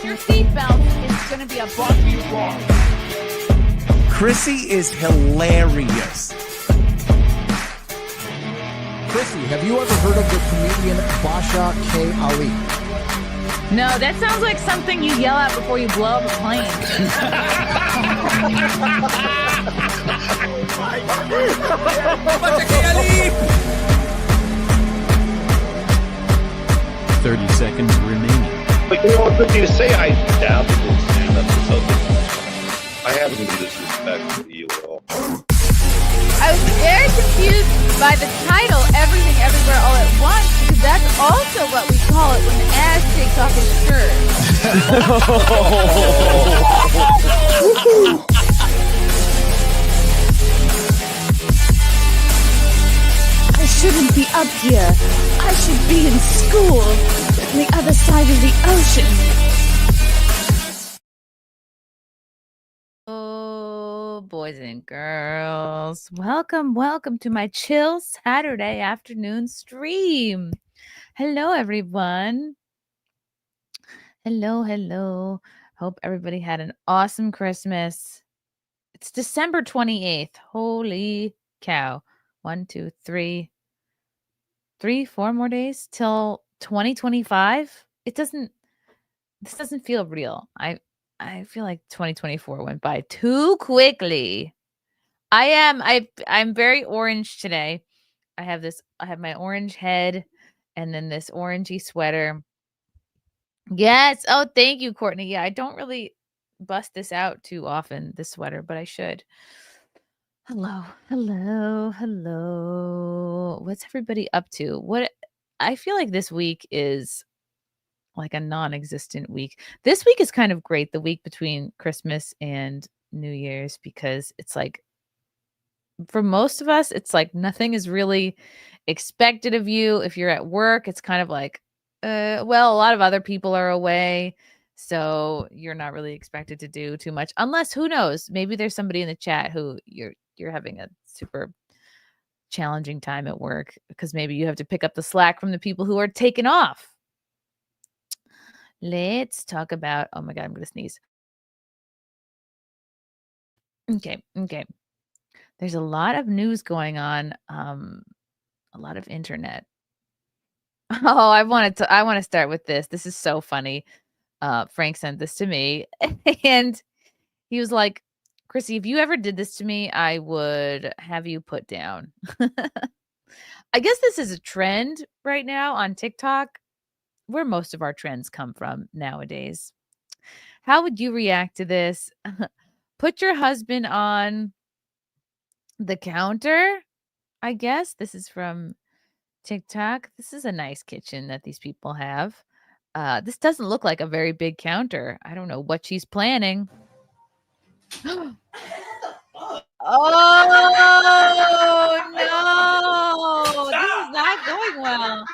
with your seatbelt, it's going to be a bumpy ride. Chrissie is hilarious. Chrissie, have you ever heard of the comedian Basha K. Ali? No, that sounds like something you yell at before you blow up a plane. Basha K. Ali! 30 seconds remaining. But you know what, Chrissie, to say I doubt it will stand up to something. I have no disrespect for you at all. I was very confused by the title, Everything Everywhere All at Once, because that's also what we call it when the ass takes off his shirt. I shouldn't be up here. I should be in school on the other side of the ocean. Oh, boys and girls, welcome to my chill Saturday afternoon stream. Hello, everyone. Hello. Hope everybody had an awesome Christmas. It's December 28th. Holy cow. 1, 2, 3, 4 more days till 2025. This doesn't feel real. I feel like 2024 went by too quickly. I'm very orange today. I have my orange head and then this orangey sweater. Yes. Oh, thank you, Courtney. Yeah, I don't really bust this out too often, this sweater, but I should. Hello. What's everybody up to? I feel like this week is like a non-existent week. This week is kind of great, the week between Christmas and New Year's, because it's like, for most of us, it's like nothing is really expected of you. If you're at work, it's kind of like, well, a lot of other people are away, so you're not really expected to do too much, unless, who knows, maybe there's somebody in the chat who you're having a super challenging time at work because maybe you have to pick up the slack from the people who are taken off. Let's talk about, oh my God, I'm going to sneeze. Okay. There's a lot of news going on, a lot of internet. Oh, I want to start with this. This is so funny. Frank sent this to me and he was like, Chrissie, if you ever did this to me, I would have you put down. I guess this is a trend right now on TikTok, where most of our trends come from nowadays. How would you react to this? Put your husband on the counter, I guess. This is from TikTok. This is a nice kitchen that these people have. This doesn't look like a very big counter. I don't know what she's planning. Oh, no. This is not going well.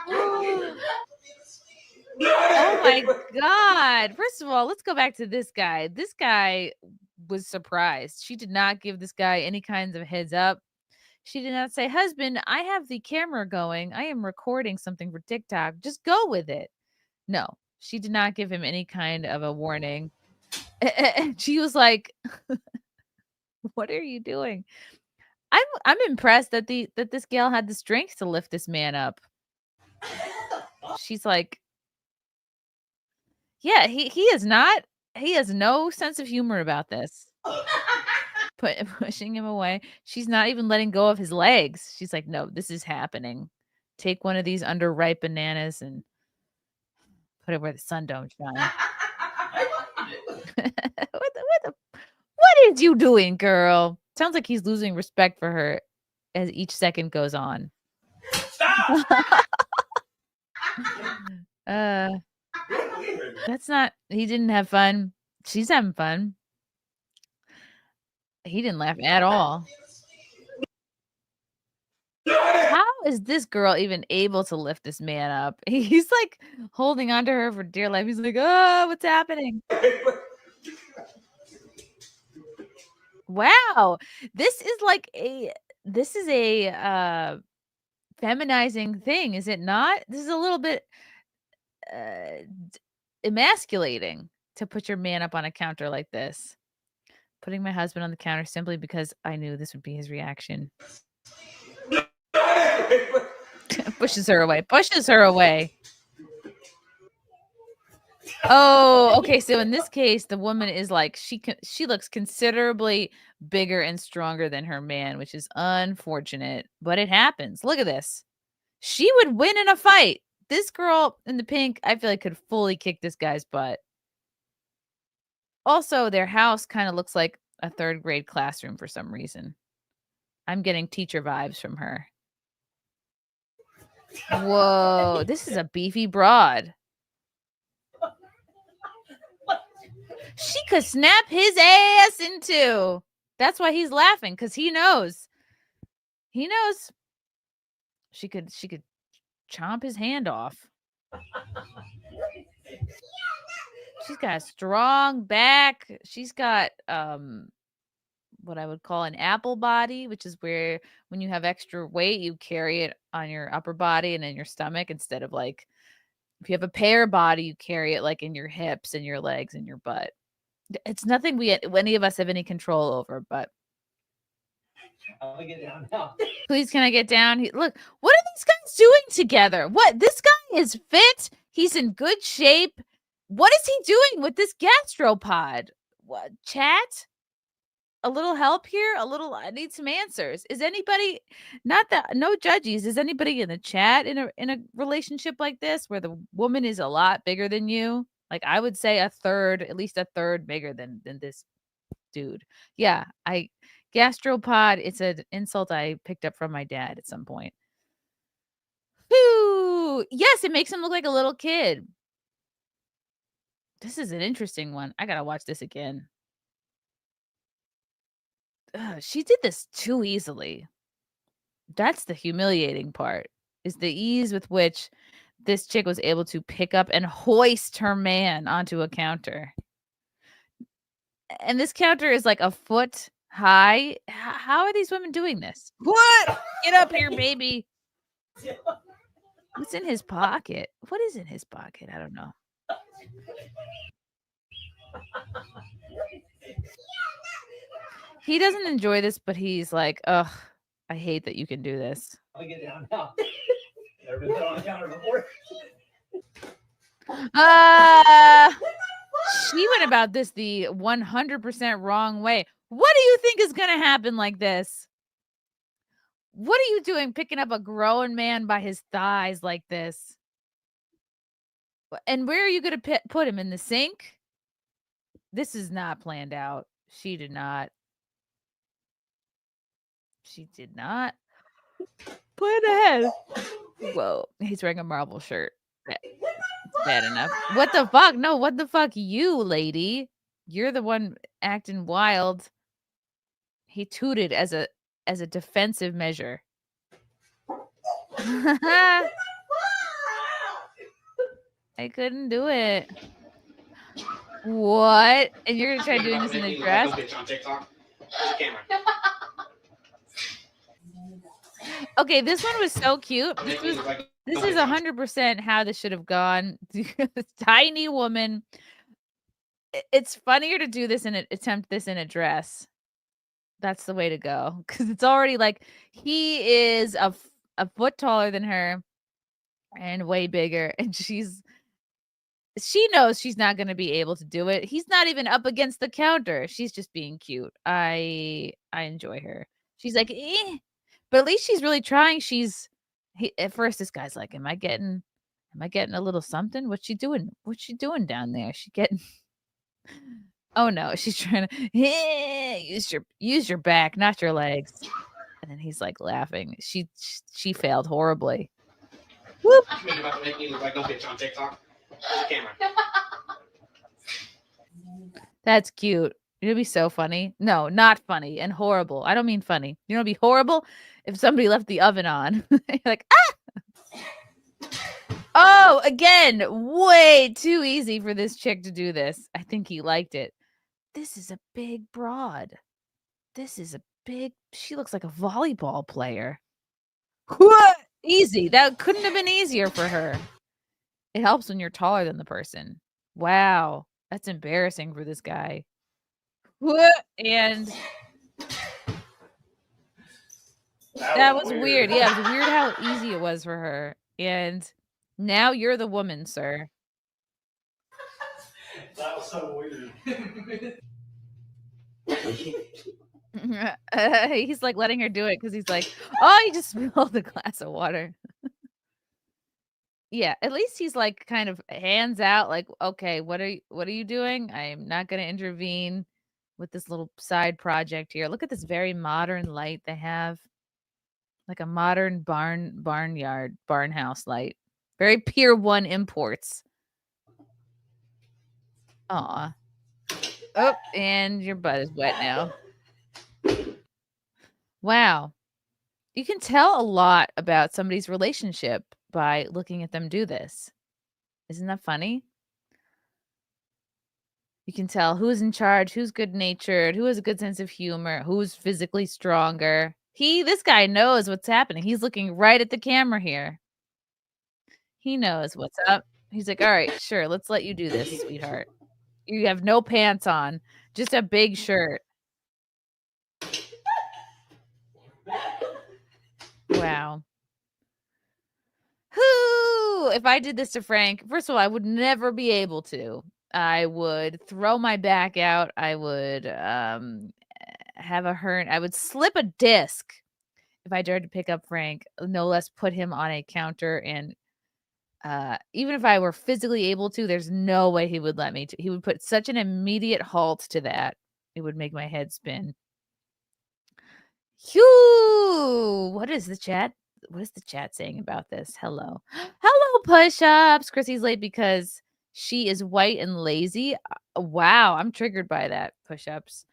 Oh, my God. First of all, let's go back to this guy. This guy was surprised. She did not give this guy any kinds of heads up. She did not say, husband, I have the camera going. I am recording something for TikTok. Just go with it. No, she did not give him any kind of a warning. She was like, what are you doing? I'm impressed that this gal had the strength to lift this man up. She's like, yeah, he has no sense of humor about this. Pushing him away. She's not even letting go of his legs. She's like, no, this is happening. Take one of these underripe bananas and put it where the sun don't shine. What is you doing, girl? Sounds like he's losing respect for her as each second goes on. Stop! That's not, he didn't have fun. She's having fun. He didn't laugh at all. How is this girl even able to lift this man up? He's like holding onto her for dear life. He's like, oh, what's happening? Wow. This is a feminizing thing, is it not? This is a little bit emasculating. to put your man up on a counter like this. Putting my husband on the counter simply because I knew this would be his reaction. Pushes her away. Pushes her away. Oh, okay. So in this case, the woman is like she looks considerably bigger and stronger than her man, which is unfortunate, but it happens. Look at this. She would win in a fight. This girl in the pink, I feel like could fully kick this guy's butt. Also, their house kind of looks like a third grade classroom for some reason. I'm getting teacher vibes from her. Whoa, this is a beefy broad. She could snap his ass in two. That's why he's laughing, because he knows. He knows. She could chomp his hand off. She's got a strong back. She's got what I would call an apple body, which is where when you have extra weight, you carry it on your upper body and in your stomach instead of like if you have a pear body, you carry it like in your hips and your legs and your butt. It's nothing any of us have any control over, but I'll get down now. please, can I get down? Look, what are these guys doing together? What? This guy is fit. He's in good shape. What is he doing with this gastropod? What? Chat? A little help here? I need some answers. Is anybody no judges. Is anybody in the chat in a relationship like this where the woman is a lot bigger than you? Like I would say at least a third bigger than this dude. Yeah, gastropod, it's an insult I picked up from my dad at some point. Whew. Yes, it makes him look like a little kid. This is an interesting one. I gotta watch this again. She did this too easily. That's the humiliating part, is the ease with which this chick was able to pick up and hoist her man onto a counter. And this counter is like a foot high. How are these women doing this? What? Get up here, baby. What's in his pocket? What is in his pocket? I don't know. He doesn't enjoy this, but he's like, ugh, I hate that you can do this. I'll get down now. Never been put on a counter before. She went about this the 100% wrong way. What do you think is going to happen like this? What are you doing picking up a grown man by his thighs like this? And where are you going to put him? In the sink? This is not planned out. She did not. She did not plan ahead. Whoa. He's wearing a Marvel shirt. It's bad enough. What the fuck? No, what the fuck? You, lady. You're the one acting wild. He tooted as a defensive measure. I couldn't do it. What? And you're gonna try doing this in a dress? Okay, this one was so cute. This is 100% how this should have gone. This tiny woman. It's funnier to do this attempt this in a dress. That's the way to go, because it's already like he is a foot taller than her and way bigger, and she knows she's not going to be able to do it. He's not even up against the counter. She's just being cute. I enjoy her. She's like, eh. But at least she's really trying. At first this guy's like, am I getting a little something? What's she doing? What's she doing down there? She getting Oh no, she's trying to use your back, not your legs. And then he's like laughing. She failed horribly. Whoop. You're about to make me look like no bitch on TikTok. Camera. That's cute. It'd be so funny. No, not funny and horrible. I don't mean funny. You know, it'd be horrible if somebody left the oven on. You're like, ah! Oh, again, way too easy for this chick to do this. I think he liked it. This is a big broad. She looks like a volleyball player. What? Easy. That couldn't have been easier for her. It helps when you're taller than the person. Wow. That's embarrassing for this guy. What? And that was weird. Yeah, it was weird how easy it was for her. And now you're the woman, sir. That was so weird. He's like letting her do it because he's like, oh, he just spilled the glass of water. Yeah, at least he's like kind of hands out, like, okay, what are you doing? I am not gonna intervene with this little side project here. Look at this very modern light they have. Like a modern barnhouse light. Very Pier 1 imports. Aw. Oh, and your butt is wet now. Wow. You can tell a lot about somebody's relationship by looking at them do this. Isn't that funny? You can tell who's in charge, who's good-natured, who has a good sense of humor, who's physically stronger. This guy knows what's happening. He's looking right at the camera here. He knows what's up. He's like, "All right, sure, let's let you do this, sweetheart. You have no pants on, just a big shirt." Wow. Whoo! If I did this to Frank, first of all, I would never be able to. I would throw my back out. I would have a hurt. I would slip a disc if I dared to pick up Frank, no less put him on a counter. And even if I were physically able to, there's no way he would let me. He would put such an immediate halt to that. It would make my head spin. Phew! What is the chat? What is the chat saying about this? Hello. Hello, push-ups. Chrissy's late because she is white and lazy. Wow, I'm triggered by that, push-ups.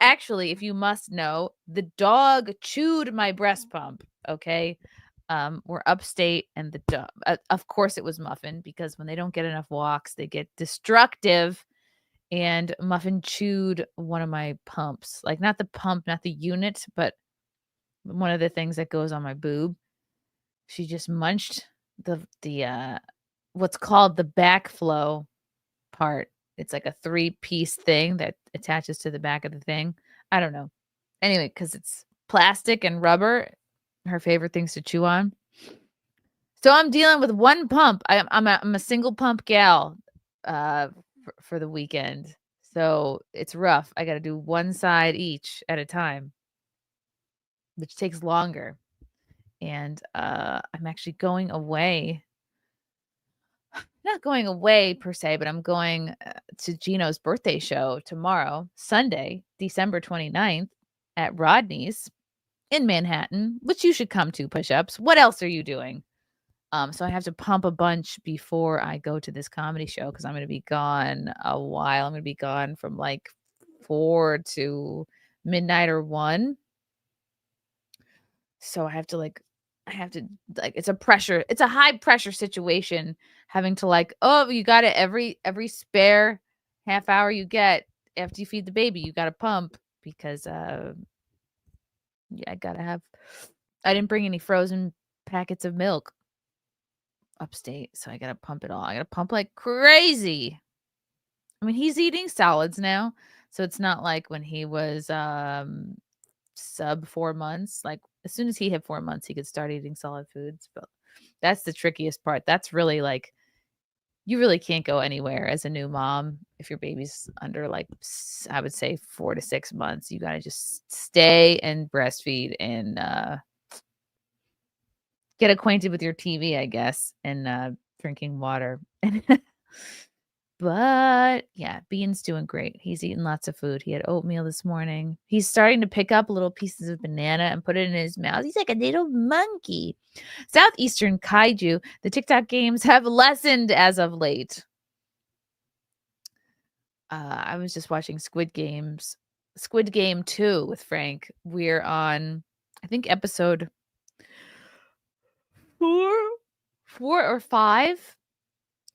Actually, if you must know, the dog chewed my breast pump, okay? We're upstate and the dog, of course it was Muffin, because when they don't get enough walks, they get destructive. And Muffin chewed one of my pumps, like not the pump, not the unit, but one of the things that goes on my boob. She just munched the what's called the backflow part. It's like a 3-piece thing that attaches to the back of the thing. I don't know. Anyway, because it's plastic and rubber, her favorite things to chew on. So I'm dealing with one pump. I'm a single pump gal for the weekend. So it's rough. I got to do one side each at a time, which takes longer. And I'm actually going away. Not going away per se, but I'm going to Gino's birthday show tomorrow, Sunday, December 29th at Rodney's in Manhattan, which you should come to, push-ups. What else are you doing? So I have to pump a bunch before I go to this comedy show because I'm going to be gone a while. I'm going to be gone from like 4 to midnight or 1. So I have to it's a high pressure situation having to like, oh, you got it every spare half hour you get after you feed the baby, you got to pump because yeah, I didn't bring any frozen packets of milk upstate, so I got to pump it all. I got to pump like crazy. I mean, he's eating solids now, so it's not like when he was sub 4 months. Like as soon as he hit 4 months, he could start eating solid foods. But that's the trickiest part. That's really like you really can't go anywhere as a new mom if your baby's under like I would say 4 to 6 months. You got to just stay and breastfeed and get acquainted with your TV, I guess, and drinking water. But yeah, Bean's doing great. He's eating lots of food. He had oatmeal this morning. He's starting to pick up little pieces of banana and put it in his mouth. He's like a little monkey. Southeastern Kaiju. The TikTok games have lessened as of late. I was just watching Squid Game 2 with Frank. We're on, I think, episode 4 or 5.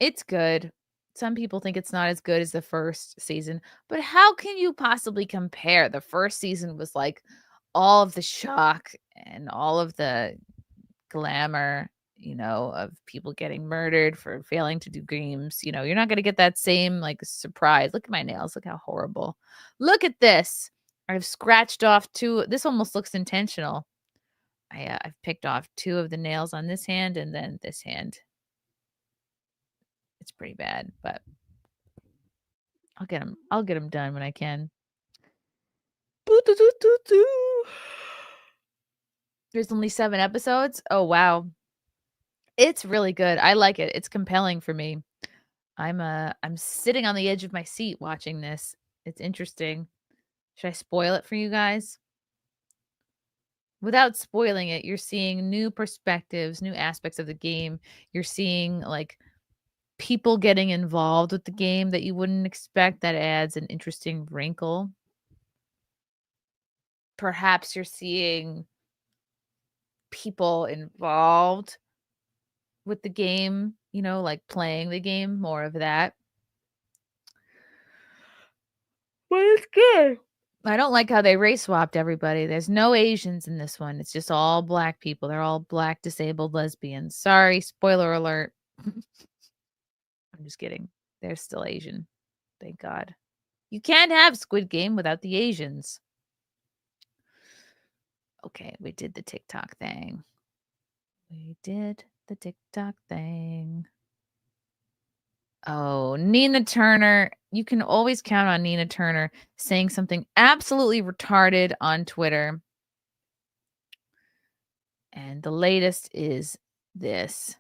It's good. Some people think it's not as good as the first season, but how can you possibly compare? The first season was like all of the shock and all of the glamour. of people getting murdered for failing to do games. You're not going to get that same like surprise. Look at my nails. Look how horrible. Look at this. I've scratched off two. This almost looks intentional. I've picked off two of the nails on this hand and then this hand. It's pretty bad, but I'll get them. I'll get them done when I can. There's only 7 episodes. Oh wow. It's really good. I like it. It's compelling for me. I'm sitting on the edge of my seat watching this. It's interesting. Should I spoil it for you guys? Without spoiling it, you're seeing new perspectives, new aspects of the game. You're seeing like people getting involved with the game that you wouldn't expect. That adds an interesting wrinkle. Perhaps you're seeing people involved with the game, like playing the game, more of that. But it's good. I don't like how they race swapped everybody. There's no Asians in this one. It's just all black people. They're all black disabled lesbians. Sorry, spoiler alert. I'm just kidding. They're still Asian. Thank God. You can't have Squid Game without the Asians. Okay, we did the TikTok thing. We did the TikTok thing. Oh, Nina Turner. You can always count on Nina Turner saying something absolutely retarded on Twitter. And the latest is this.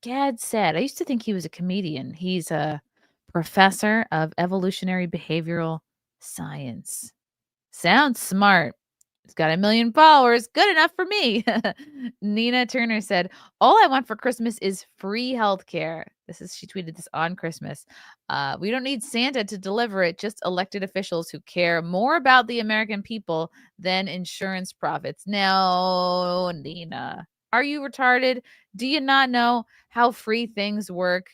Gad said, I used to think he was a comedian. He's a professor of evolutionary behavioral science. Sounds smart. He's got 1 million followers. Good enough for me. Nina Turner said, all I want for Christmas is free healthcare. She tweeted this on Christmas. We don't need Santa to deliver it, just elected officials who care more about the American people than insurance profits. No, Nina. Are you retarded? Do you not know how free things work?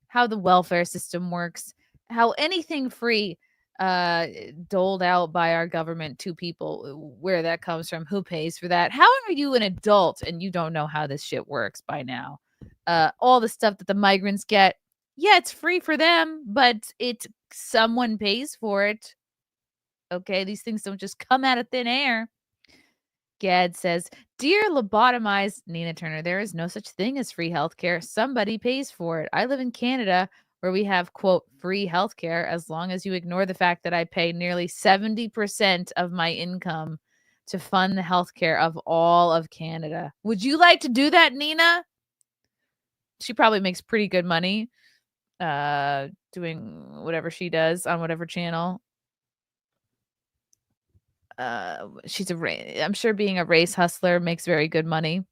How the welfare system works? How anything free doled out by our government to people, where that comes from, who pays for that? How are you an adult and you don't know how this shit works by now? All the stuff that the migrants get, yeah, it's free for them, but someone pays for it. Okay, these things don't just come out of thin air. Gad says, dear lobotomized Nina Turner, there is no such thing as free healthcare. Somebody pays for it. I live in Canada, where we have, quote, free healthcare, as long as you ignore the fact that I pay nearly 70% of my income to fund the healthcare of all of Canada. Would you like to do that, Nina? She probably makes pretty good money doing whatever she does on whatever channel. She's I'm sure being a race hustler makes very good money.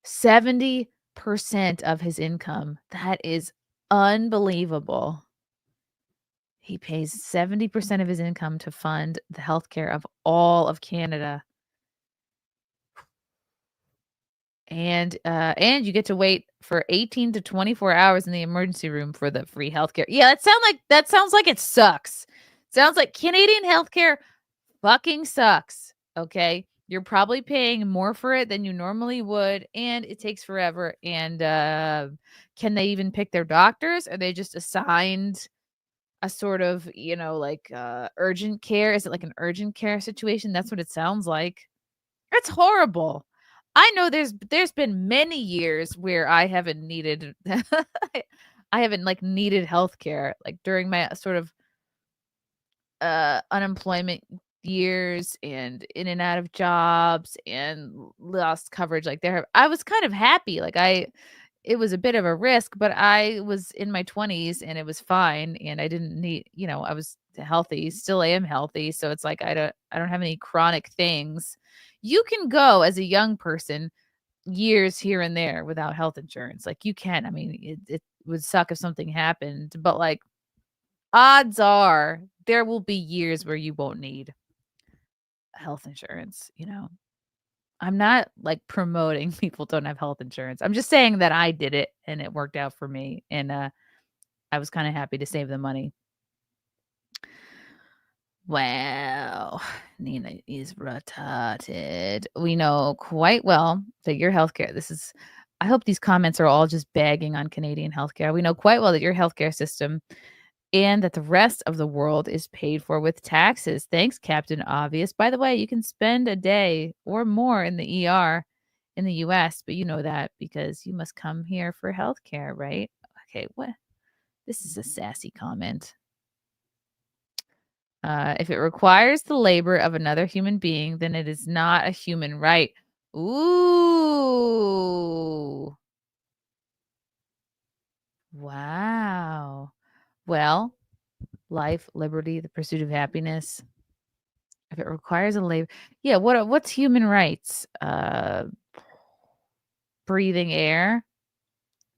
70% of his income. That is unbelievable. He pays 70% of his income to fund the healthcare of all of Canada. And you get to wait for 18 to 24 hours in the emergency room for the free healthcare. Yeah, that sounds like it sucks. Sounds like Canadian healthcare fucking sucks. Okay. You're probably paying more for it than you normally would, and it takes forever. And can they even pick their doctors? Are they just assigned a sort of, urgent care? Is it like an urgent care situation? That's what it sounds like. It's horrible. I know there's been many years where I haven't needed needed healthcare, like during my sort of unemployment years and in and out of jobs and lost coverage. I was kind of happy. It was a bit of a risk, but I was in my 20s and it was fine. And I didn't need, I was healthy, still am healthy. So it's like, I don't have any chronic things. You can go as a young person years here and there without health insurance. Like you can. I mean, it would suck if something happened, but like odds are there will be years where you won't need health insurance. I'm not like promoting people don't have health insurance. I'm just saying that I did it and it worked out for me. And I was kind of happy to save the money. Well, Nina is retarded. We know quite well that your healthcare, I hope these comments are all just bagging on Canadian healthcare. We know quite well that your healthcare system and that the rest of the world is paid for with taxes. Thanks, Captain Obvious. By the way, you can spend a day or more in the ER in the US, but you know that because you must come here for healthcare, right? Okay, what? This is a sassy comment. If it requires the labor of another human being, then it is not a human right. Ooh. Wow. Well, life, liberty, the pursuit of happiness. If it requires a labor, yeah. What's human rights? Breathing air,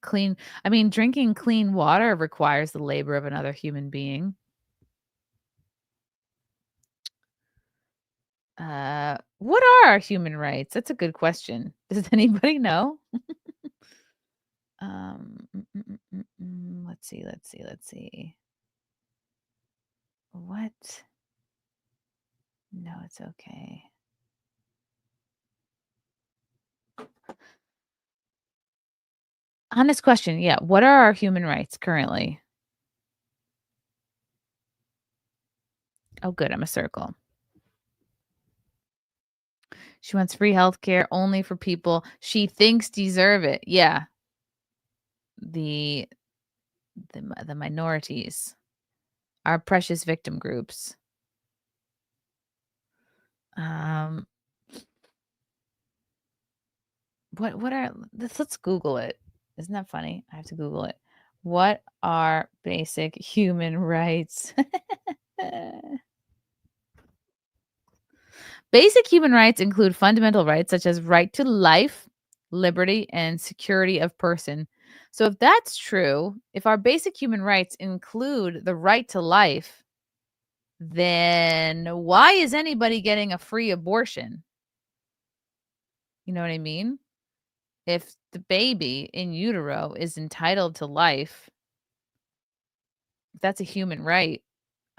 clean. I mean, drinking clean water requires the labor of another human being. What are human rights? That's a good question. Does anybody know? Let's see. What? No, it's okay. Honest question. Yeah. What are our human rights currently? Oh, good. I'm a circle. She wants free healthcare only for people she thinks deserve it. Yeah. The minorities, our precious victim groups. What are let's Google it. Isn't that funny? I have to Google it. What are basic human rights? Basic human rights include fundamental rights such as right to life, liberty, and security of person. So if that's true, if our basic human rights include the right to life, then why is anybody getting a free abortion? You know what I mean? If the baby in utero is entitled to life, if that's a human right,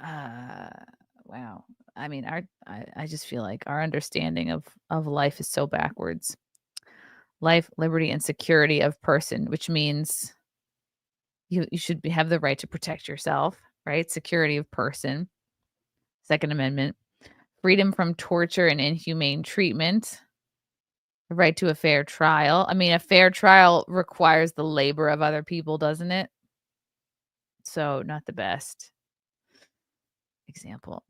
wow. I mean, I just feel like our understanding of life is so backwards. Life, liberty, and security of person, which means you should have the right to protect yourself, right? Security of person, Second Amendment, freedom from torture and inhumane treatment, the right to a fair trial. I mean, a fair trial requires the labor of other people, doesn't it? So not the best example.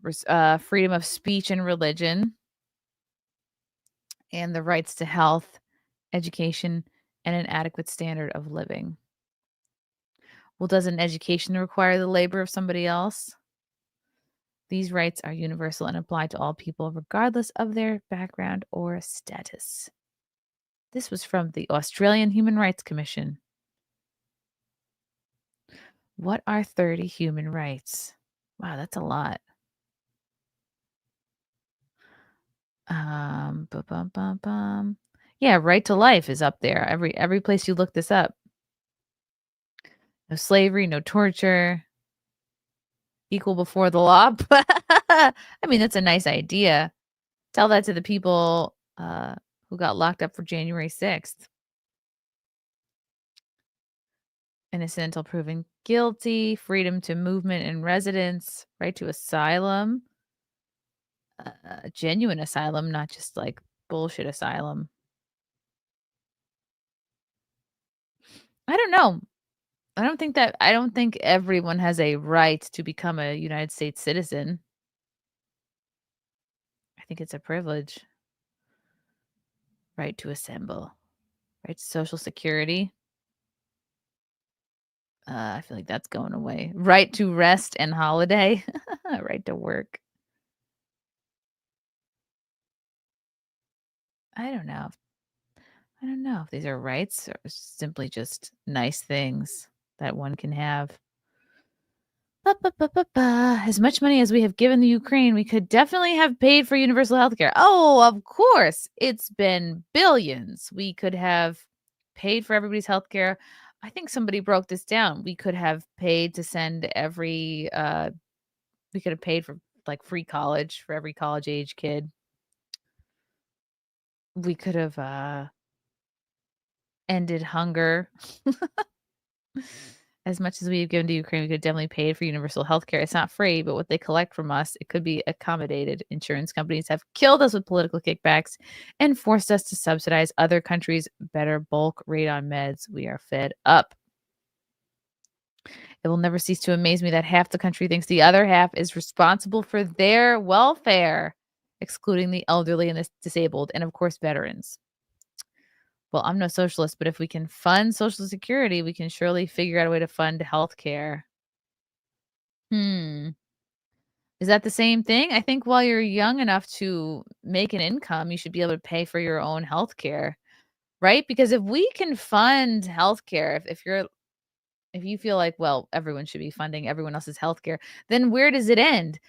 Freedom of speech and religion, and the rights to health, education, and an adequate standard of living. Well, doesn't education require the labor of somebody else? These rights are universal and apply to all people, regardless of their background or status. This was from the Australian Human Rights Commission. What are 30 human rights? Wow, that's a lot. Yeah, right to life is up there. Every place you look this up. No slavery, no torture, equal before the law. I mean, that's a nice idea. Tell that to the people who got locked up for January 6th. Innocent until proven guilty, freedom to movement and residence, right to asylum, genuine asylum, not just like bullshit asylum. I don't know. I don't think everyone has a right to become a United States citizen. I think it's a privilege. Right to assemble. Right to Social Security. I feel like that's going away. Right to rest and holiday. Right to work. I don't know. I don't know if these are rights or simply just nice things that one can have. As much money as we have given the Ukraine, we could definitely have paid for universal health care. Oh, of course. It's been billions. We could have paid for everybody's health care. I think somebody broke this down. We could have paid to send we could have paid for like free college for every college age kid. We could have ended hunger. As much as we've given to Ukraine, we could definitely pay for universal health care. It's not free, but what they collect from us, it could be accommodated. Insurance companies have killed us with political kickbacks and forced us to subsidize other countries' better bulk rate on meds. We are fed up. It will never cease to amaze me that half the country thinks the other half is responsible for their welfare, excluding the elderly and the disabled, and of course, veterans. Well, I'm no socialist, but if we can fund Social Security, we can surely figure out a way to fund healthcare. Is that the same thing? I think while you're young enough to make an income, you should be able to pay for your own healthcare, right? Because if we can fund healthcare, if you feel like, well, everyone should be funding everyone else's healthcare, then where does it end?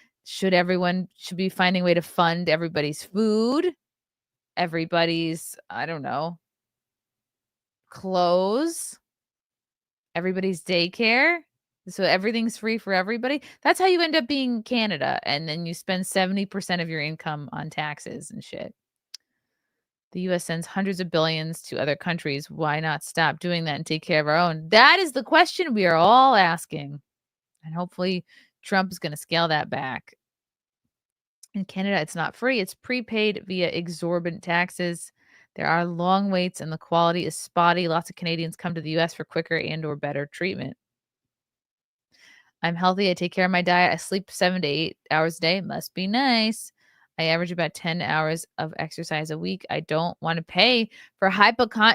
Everyone should be finding a way to fund everybody's food, everybody's, I don't know, clothes, everybody's daycare. So everything's free for everybody. That's how you end up being Canada. And then you spend 70% of your income on taxes and shit. The US sends hundreds of billions to other countries. Why not stop doing that and take care of our own? That is the question we are all asking. And hopefully Trump is going to scale that back. In Canada, it's not free. It's prepaid via exorbitant taxes. There are long waits and the quality is spotty. Lots of Canadians come to the US for quicker and or better treatment. I'm healthy. I take care of my diet. I sleep 7 to 8 hours a day. Must be nice. I average about 10 hours of exercise a week. I don't want to pay for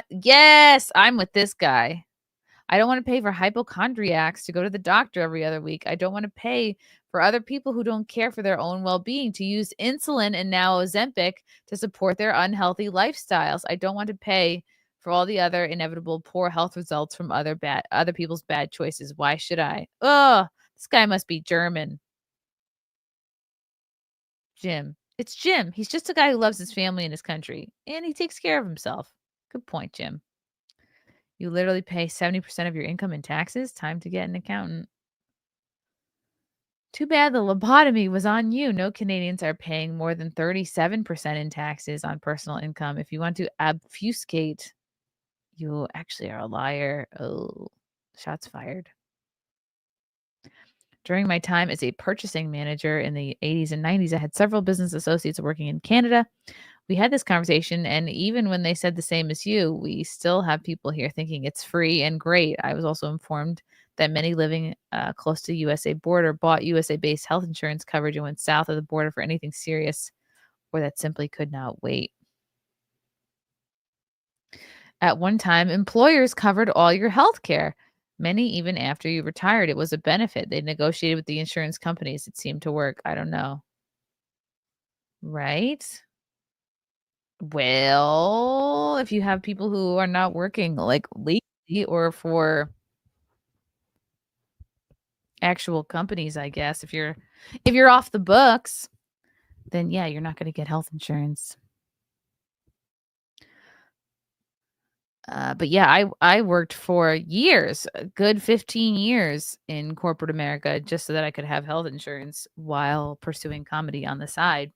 Yes, I'm with this guy. I don't want to pay for hypochondriacs to go to the doctor every other week. I don't want to pay for other people who don't care for their own well-being to use insulin and now Ozempic to support their unhealthy lifestyles. I don't want to pay for all the other inevitable poor health results from other people's bad choices. Why should I? Oh, this guy must be German. Jim. It's Jim. He's just a guy who loves his family and his country, and he takes care of himself. Good point, Jim. You literally pay 70% of your income in taxes. Time to get an accountant. Too bad the lobotomy was on you. No Canadians are paying more than 37% in taxes on personal income. If you want to obfuscate, you actually are a liar. Oh, shots fired. During my time as a purchasing manager in the 80s and 90s, I had several business associates working in Canada. We had this conversation, and even when they said the same as you, we still have people here thinking it's free and great. I was also informed that many living close to the USA border bought USA-based health insurance coverage and went south of the border for anything serious or that simply could not wait. At one time, employers covered all your health care. Many even after you retired. It was a benefit. They negotiated with the insurance companies. It seemed to work. I don't know. Right? Well, if you have people who are not working like legally or for actual companies, I guess, if you're off the books, then yeah, you're not going to get health insurance. But yeah, I worked for years, a good 15 years in corporate America just so that I could have health insurance while pursuing comedy on the side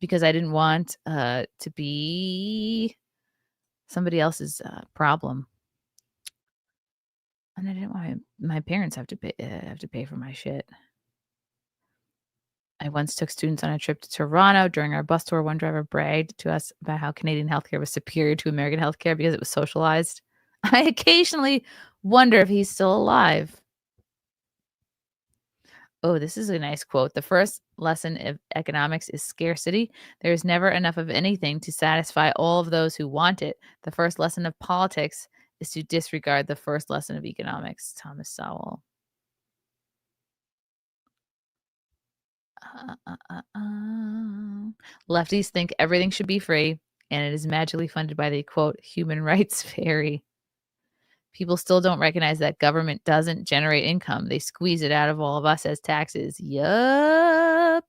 because I didn't want to be somebody else's problem. And I didn't want my parents have to pay for my shit. I once took students on a trip to Toronto. During our bus tour, one driver bragged to us about how Canadian healthcare was superior to American healthcare because it was socialized. I occasionally wonder if he's still alive. Oh, this is a nice quote. The first lesson of economics is scarcity. There is never enough of anything to satisfy all of those who want it. The first lesson of politics is to disregard the first lesson of economics. Thomas Sowell. Lefties think everything should be free, and it is magically funded by the, quote, human rights fairy. People still don't recognize that government doesn't generate income. They squeeze it out of all of us as taxes. Yup.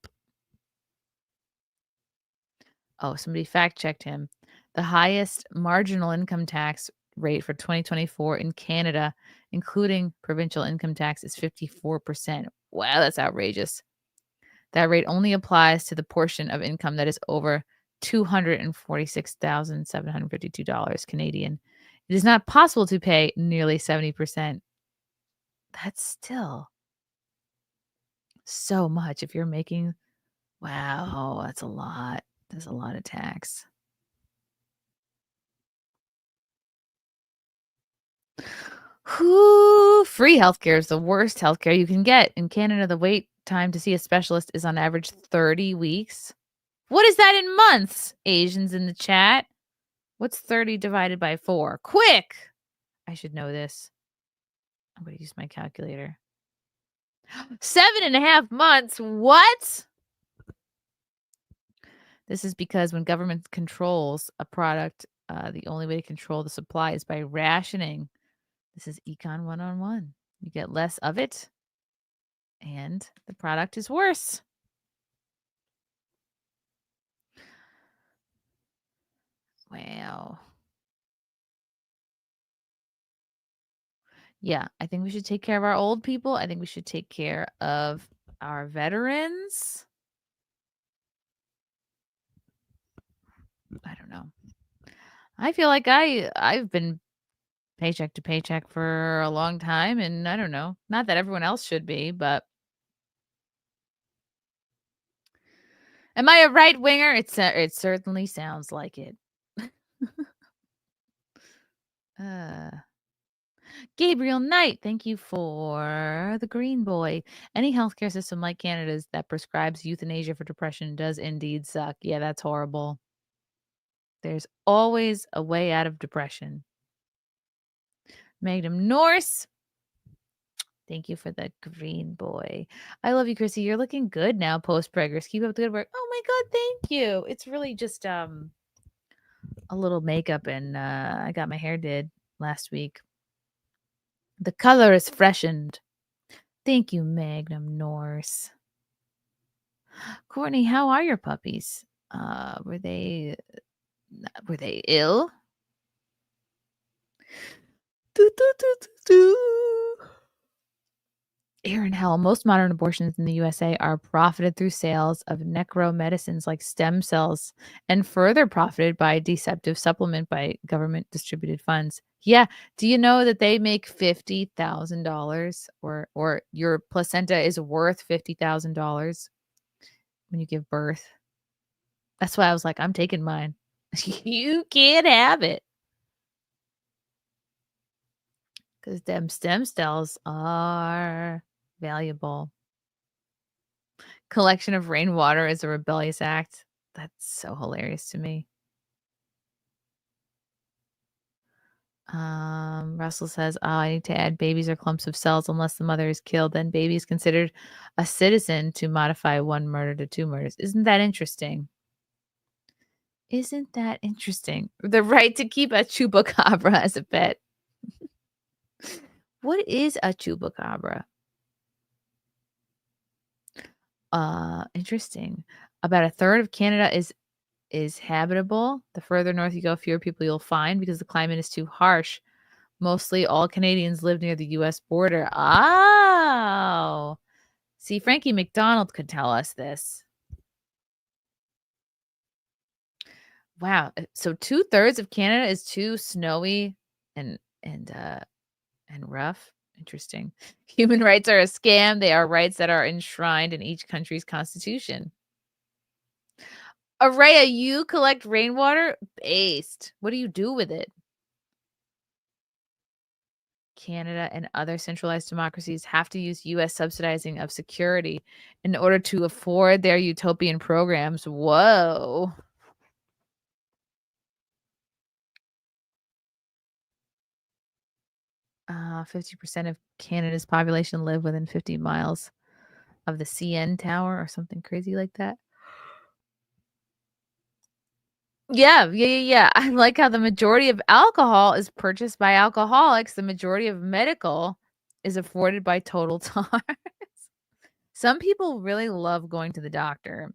Oh, somebody fact-checked him. The highest marginal income tax rate for 2024 in Canada, including provincial income tax, is 54%. Wow, that's outrageous. That rate only applies to the portion of income that is over $246,752 Canadian. It is not possible to pay nearly 70%. That's still so much if you're making. Wow, that's a lot. There's a lot of tax. Free healthcare is the worst healthcare you can get. In Canada, the wait time to see a specialist is on average 30 weeks. What is that in months? Asians in the chat. What's 30 divided by 4? Quick! I should know this. I'm going to use my calculator. 7.5 months. What? This is because when government controls a product, the only way to control the supply is by rationing. This is Econ 101. You get less of it, and the product is worse. Wow. Yeah, I think we should take care of our old people. I think we should take care of our veterans. I don't know. I feel like I've been paycheck to paycheck for a long time, and I don't know. Not that everyone else should be, but am I a right winger? It certainly sounds like it. Gabriel Knight, thank you for the green boy. Any healthcare system like Canada's that prescribes euthanasia for depression does indeed suck. Yeah, that's horrible. There's always a way out of depression. Magnum Norse, thank you for the green boy. I love you, Chrissy. You're looking good now, post-preggers. Keep up the good work. Oh my God, thank you. It's really just a little makeup, and I got my hair did last week. The color is freshened. Thank you, Magnum Norse. Courtney, how are your puppies? Were they ill? Aaron Hell, most modern abortions in the USA are profited through sales of necromedicines like stem cells and further profited by deceptive supplement by government distributed funds. Yeah. Do you know that they make $50,000 or your placenta is worth $50,000 when you give birth? That's why I was like, I'm taking mine. You can't have it. Because them stem cells are valuable. Collection of rainwater is a rebellious act. That's so hilarious to me. Russell says, I need to add babies are clumps of cells unless the mother is killed. Then baby is considered a citizen to modify one murder to 2 murders. Isn't that interesting? Isn't that interesting? The right to keep a chupacabra as a pet. What is a chupacabra? Interesting. About a third of Canada is habitable. The further north you go, fewer people you'll find because the climate is too harsh. Mostly all Canadians live near the US border. Oh. See, Frankie McDonald could tell us this. Wow. So 2/3 of Canada is too snowy and rough. Interesting. Human rights are a scam. They are rights that are enshrined in each country's constitution. Araya, you collect rainwater? Based. What do you do with it? Canada and other centralized democracies have to use U.S. subsidizing of security in order to afford their utopian programs. Whoa. Uh, 50% of Canada's population live within 50 miles of the CN Tower or something crazy like that. Yeah. I like how the majority of alcohol is purchased by alcoholics. The majority of medical is afforded by total tars. Some people really love going to the doctor.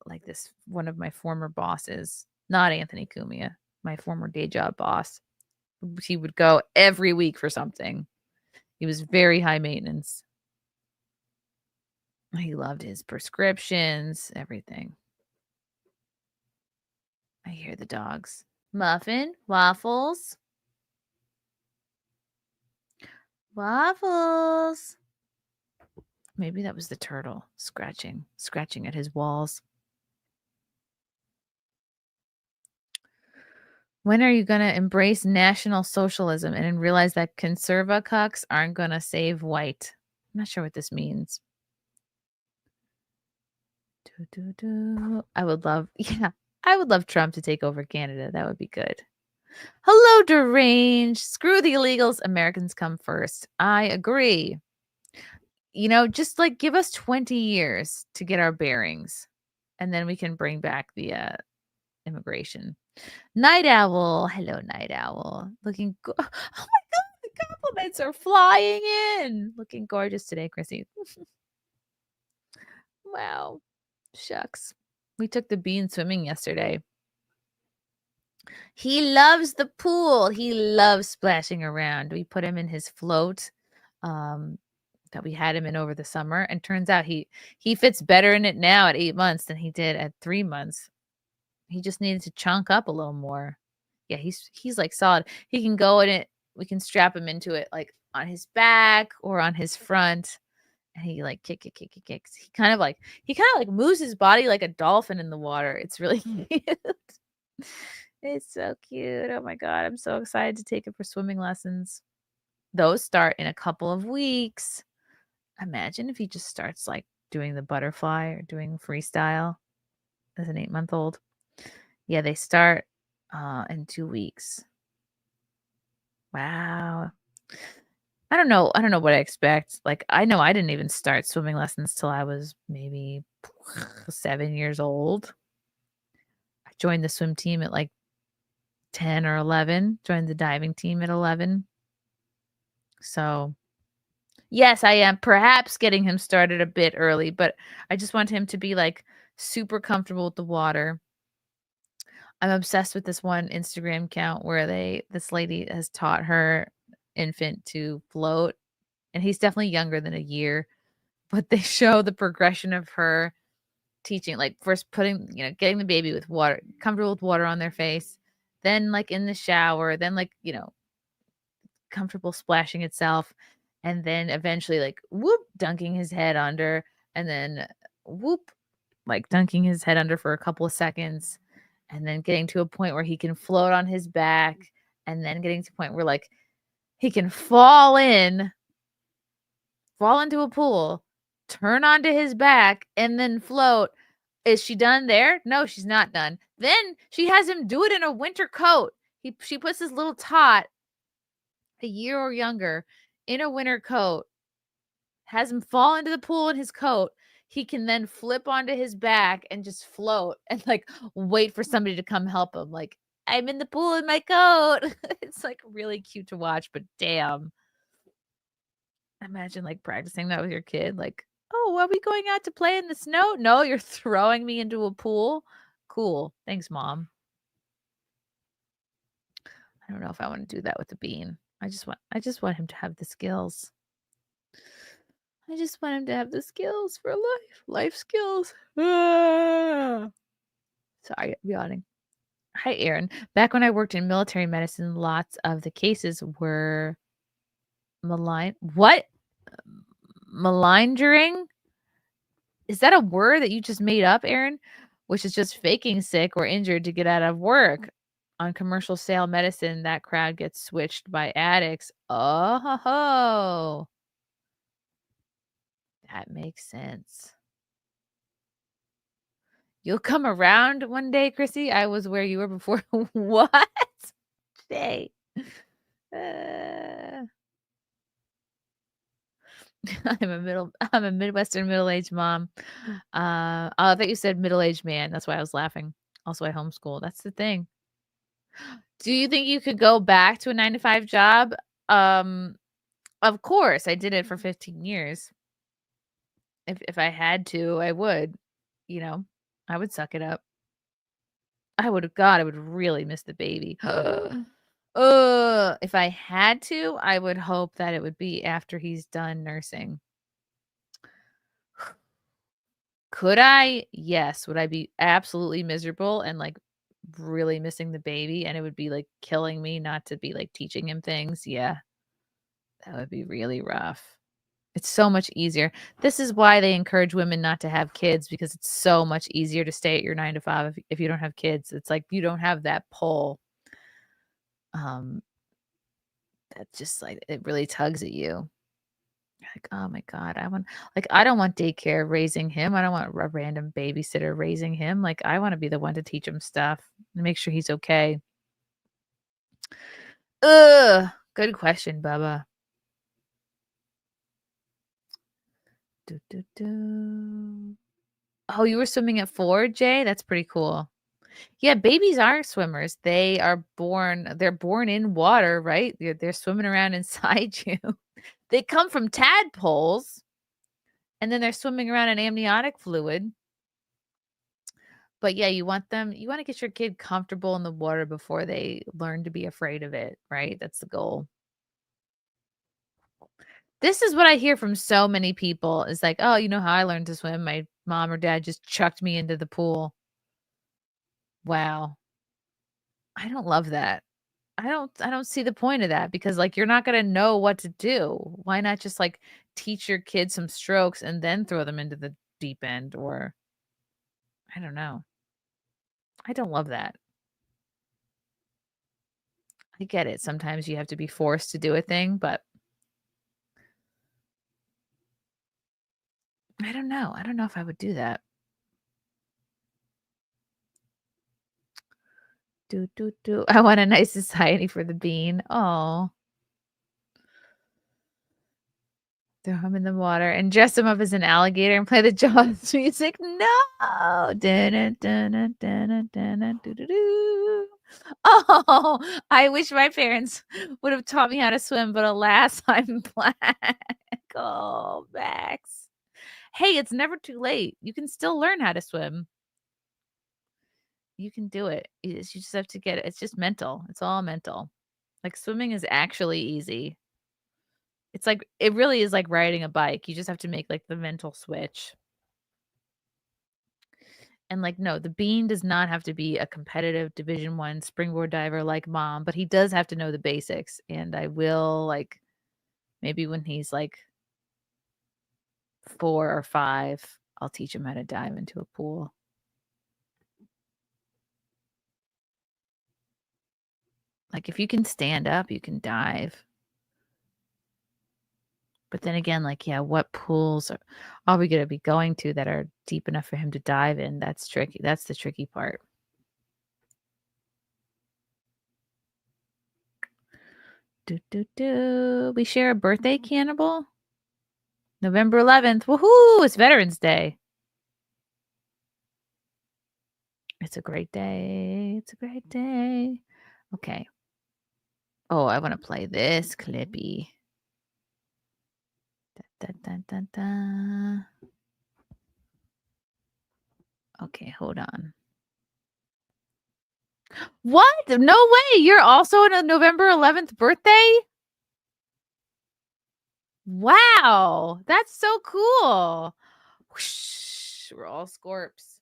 Like this, one of my former bosses, not Anthony Cumia, my former day job boss. He would go every week for something. He was very high maintenance. He loved his prescriptions, everything. I hear the dogs. Muffin, waffles. Waffles. Maybe that was the turtle scratching at his walls. When are you going to embrace National Socialism and realize that conserva cucks aren't going to save white? I'm not sure what this means. I would love Trump to take over Canada. That would be good. Hello, deranged. Screw the illegals. Americans come first. I agree. Just like give us 20 years to get our bearings, and then we can bring back the immigration. Night Owl. Hello, Night Owl. Looking oh my god, the compliments are flying in. Looking gorgeous today, Chrissy. Wow. Shucks. We took the bean swimming yesterday. He loves the pool. He loves splashing around. We put him in his float that we had him in over the summer, and turns out he fits better in it now at 8 months than he did at 3 months. He just needed to chunk up a little more. Yeah, he's like solid. He can go in it. We can strap him into it like on his back or on his front. And he like kicks. He kind of like moves his body like a dolphin in the water. It's really cute. It's so cute. Oh my god, I'm so excited to take him for swimming lessons. Those start in a couple of weeks. Imagine if he just starts like doing the butterfly or doing freestyle as an 8-month-old. Yeah, they start in 2 weeks. Wow. I don't know what I expect. Like, I know I didn't even start swimming lessons till I was maybe 7 years old. I joined the swim team at like 10 or 11, joined the diving team at 11. So, yes, I am perhaps getting him started a bit early, but I just want him to be like super comfortable with the water. I'm obsessed with this one Instagram account where this lady has taught her infant to float, and he's definitely younger than a year, but they show the progression of her teaching, like first putting, getting the baby with water, comfortable with water on their face, then like in the shower, then like, comfortable splashing itself, and then eventually like whoop, dunking his head under, and then whoop, like dunking his head under for a couple of seconds, and then getting to a point where he can float on his back, and then getting to a point where like he can fall into a pool, turn onto his back, and then float. Is she done there? No, she's not done. Then she has him do it in a winter coat. She puts his little tot, a year or younger, in a winter coat, has him fall into the pool in his coat. He can then flip onto his back and just float and like wait for somebody to come help him. Like, I'm in the pool in my coat. It's like really cute to watch, but damn. Imagine like practicing that with your kid. Like, oh, are we going out to play in the snow? No, you're throwing me into a pool. Cool. Thanks, Mom. I don't know if I want to do that with the bean. I just want him to have the skills. I just want him to have the skills for life skills. Sorry, I'm yawning. Hi, Aaron. Back when I worked in military medicine, lots of the cases were malingering? Is that a word that you just made up, Aaron? Which is just faking sick or injured to get out of work. On commercial sale medicine, that crowd gets switched by addicts. Oh, ho, ho. That makes sense. You'll come around one day, Chrissy. I was where you were before. What? Jay. I'm a Midwestern middle-aged mom. I thought you said middle-aged man. That's why I was laughing. Also, I homeschool. That's the thing. Do you think you could go back to a 9-to-5 job? Of course. I did it for 15 years. If I had to, I would. I would suck it up. I would really miss the baby. If I had to, I would hope that it would be after he's done nursing. Could I? Yes. Would I be absolutely miserable and like really missing the baby? And it would be like killing me not to be like teaching him things. Yeah, that would be really rough. It's so much easier. This is why they encourage women not to have kids because it's so much easier to stay at your 9 to 5 if you don't have kids. It's like you don't have that pull. Um, that just like it really tugs at you. Like, oh my God, I don't want daycare raising him. I don't want a random babysitter raising him. Like, I want to be the one to teach him stuff and make sure he's okay. Ugh, good question, Bubba. Do, do, do. Oh, you were swimming at 4, Jay? That's pretty cool. Yeah, babies are swimmers. They're born in water, right? They're swimming around inside you. They come from tadpoles, and then they're swimming around in amniotic fluid. But yeah, you want to get your kid comfortable in the water before they learn to be afraid of it, right? That's the goal. This is what I hear from so many people. It's like, "Oh, you know how I learned to swim? My mom or dad just chucked me into the pool." Wow. I don't love that. I don't see the point of that because, like, you're not gonna know what to do. Why not just, like, teach your kids some strokes and then throw them into the deep end or I don't know. I don't love that. I get it. Sometimes you have to be forced to do a thing, but I don't know. I don't know if I would do that. Do, do, do. I want a nice society for the bean. Oh, throw him in the water and dress him up as an alligator and play the Jaws music. No. Dun, dun, dun, dun, dun, doo, doo, doo. Oh, I wish my parents would have taught me how to swim, but alas, I'm black. Oh, Max. Hey, it's never too late. You can still learn how to swim. You can do it. You just have to get it. It's just mental. It's all mental. Like swimming is actually easy. It's like it really is like riding a bike. You just have to make like the mental switch. And like no, the bean does not have to be a competitive division 1 springboard diver like mom, but he does have to know the basics and I will like maybe when he's like 4 or 5, I'll teach him how to dive into a pool. Like if you can stand up, you can dive. But then again, like, yeah, what pools are we gonna be going to that are deep enough for him to dive in? That's tricky. That's the tricky part. Do, do, do. We share a birthday cannibal? November 11th. Woohoo! It's Veterans Day. It's a great day. It's a great day. Okay. Oh, I want to play this clippy. Da, da, da, da, da. Okay, hold on. What? No way. You're also on a November 11th birthday? Wow. That's so cool. Whoosh, we're all Scorps.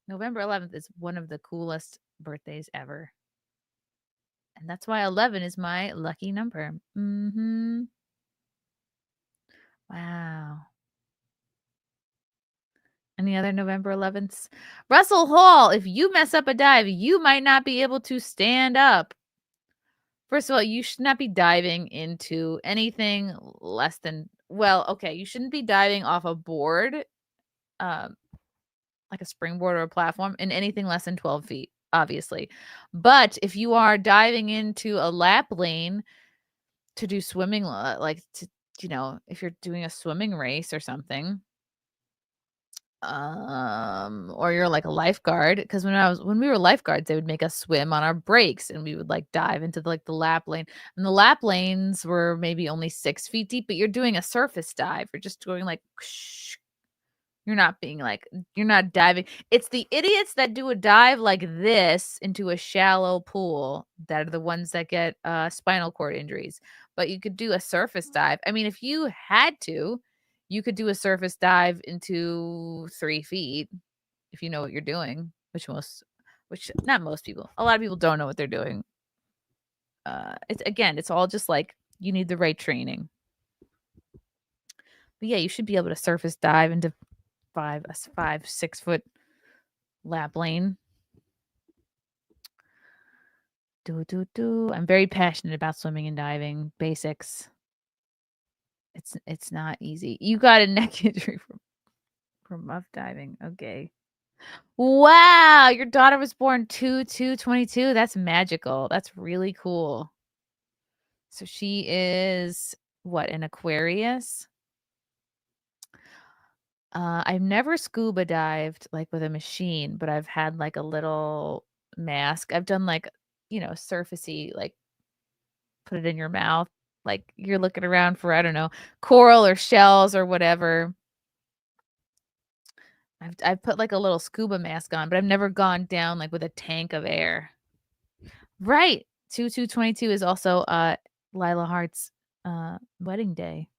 November 11th is one of the coolest birthdays ever. And that's why 11 is my lucky number. Mhm. Wow. Any other November 11ths? Russell Hall, if you mess up a dive, you might not be able to stand up. First of all, you should not be diving into anything less than well, okay, you shouldn't be diving off a board, um, like a springboard or a platform in anything less than 12 feet, obviously. But if you are diving into a lap lane to do swimming, like to, if you're doing a swimming race or something, or you're like a lifeguard, because when we were lifeguards, they would make us swim on our breaks and we would like dive into like the lap lane. And the lap lanes were maybe only 6 feet deep, but you're doing a surface dive. You're just going like you're not being like you're not diving. It's the idiots that do a dive like this into a shallow pool that are the ones that get spinal cord injuries. But you could do a surface dive. I mean, if you had to, you could do a surface dive into 3 feet if you know what you're doing, which not most people. A lot of people don't know what they're doing. It's all just like you need the right training. But yeah, you should be able to surface dive into 6 foot lap lane. I'm very passionate about swimming and diving basics. It's not easy. You got a neck injury from rough diving. Okay. Wow, your daughter was born 2/2/22. That's magical. That's really cool. So she is what, an Aquarius? I've never scuba dived like with a machine, but I've had like a little mask. I've done like, surfacey, like put it in your mouth, like you're looking around for, I don't know, coral or shells or whatever. I've put like a little scuba mask on, but I've never gone down like with a tank of air. Right. 2/2/22 is also Lila Hart's wedding day.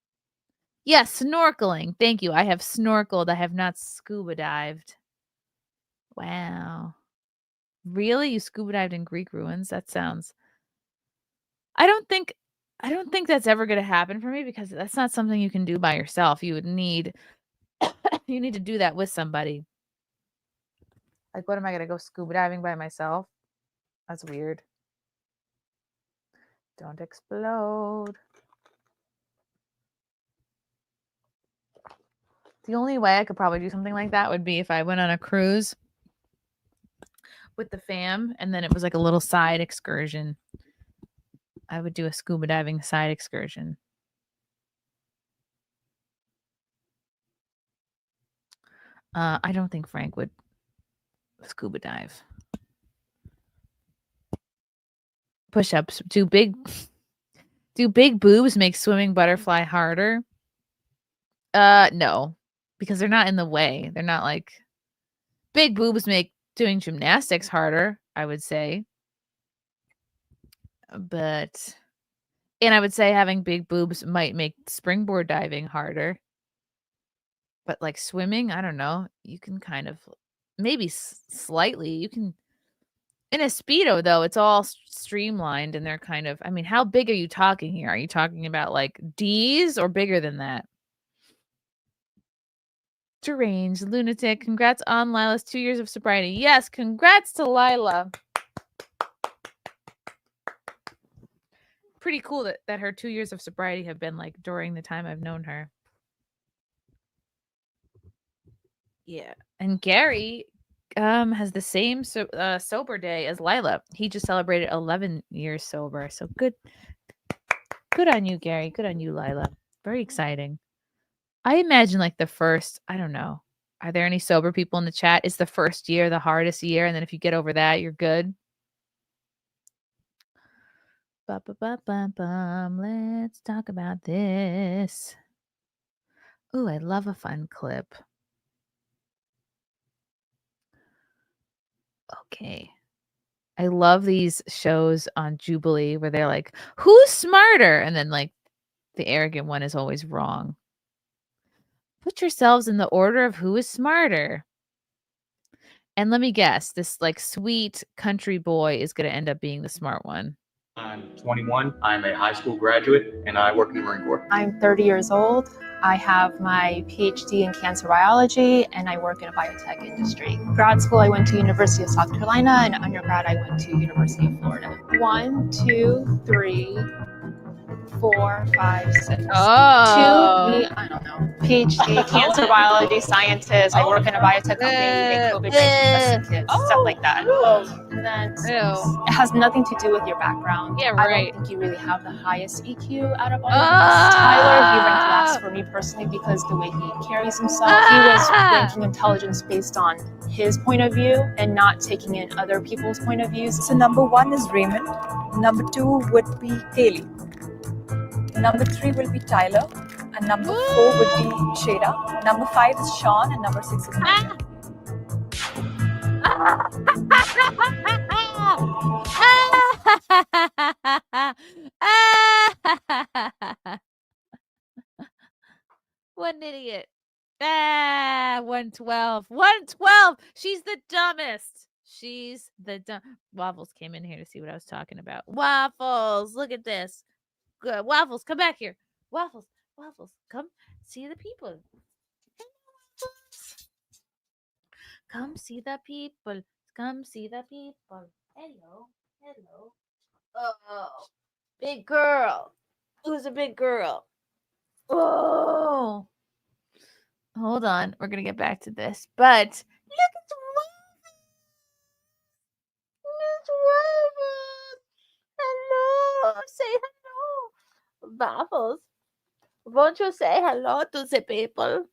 Yeah, snorkeling. Thank you. I have snorkeled. I have not scuba dived. Wow. Really? You scuba dived in Greek ruins? That sounds I don't think that's ever gonna happen for me because that's not something you can do by yourself. You need to do that with somebody. Like, what am I gonna go scuba diving by myself? That's weird. Don't explode. The only way I could probably do something like that would be if I went on a cruise with the fam and then it was like a little side excursion. I would do a scuba diving side excursion. I don't think Frank would scuba dive. Push-ups. Do big boobs make swimming butterfly harder? No, because they're not in the way. They're not like big boobs make doing gymnastics harder, I would say. But I would say having big boobs might make springboard diving harder. But like swimming, I don't know. You can kind of maybe slightly. You can in a Speedo though, it's all streamlined and they're kind of, I mean, how big are you talking here? Are you talking about like D's or bigger than that? Deranged lunatic. Congrats on Lila's 2 years of sobriety. Yes, congrats to Lila. Pretty cool that her 2 years of sobriety have been like during the time I've known her. Yeah. And Gary has the same sober day as Lila. He just celebrated 11 years sober. So good on you, Gary. Good on you, Lila. Very exciting. I imagine like the first, I don't know. Are there any sober people in the chat? Is the first year the hardest year? And then if you get over that, you're good. Let's talk about this. Ooh, I love a fun clip. Okay. I love these shows on Jubilee where they're like, who's smarter? And then like the arrogant one is always wrong. Put yourselves in the order of who is smarter. And let me guess, this like sweet country boy is going to end up being the smart one. I'm 21. I'm a high school graduate, and I work in the Marine Corps. I'm 30 years old. I have my PhD in cancer biology, and I work in a biotech industry. Grad school, I went to University of South Carolina, and undergrad, I went to University of Florida. 1, 2, 3, 4, 5, 6. Oh. 2, I don't know. PhD, cancer biology scientist. I work in a biotech company. We make COVID-19 testing kits, stuff like that. And then it has nothing to do with your background. Yeah, right. I don't think you really have the highest EQ out of all of us. Tyler, he ranked last for me personally because the way he carries himself, he was ranking intelligence based on his point of view and not taking in other people's point of views. So number 1 is Raymond. Number 2 would be Haley. Number 3 will be Tyler. And number 4 would be Shada. Number 5 is Sean. And number 6 is Megan. What an idiot. 112. 112. She's the dumbest. She's the dumb. Waffles came in here to see what I was talking about. Waffles, look at this. Good. Waffles, come back here. Waffles, Waffles, come see the people. Come see the people. Come see the people. Hello, hello. Oh, big girl. Who's a big girl? Oh, hold on. We're gonna get back to this, but look at Miss Waffles. Hello, say hello, Waffles. Won't you say hello to the people?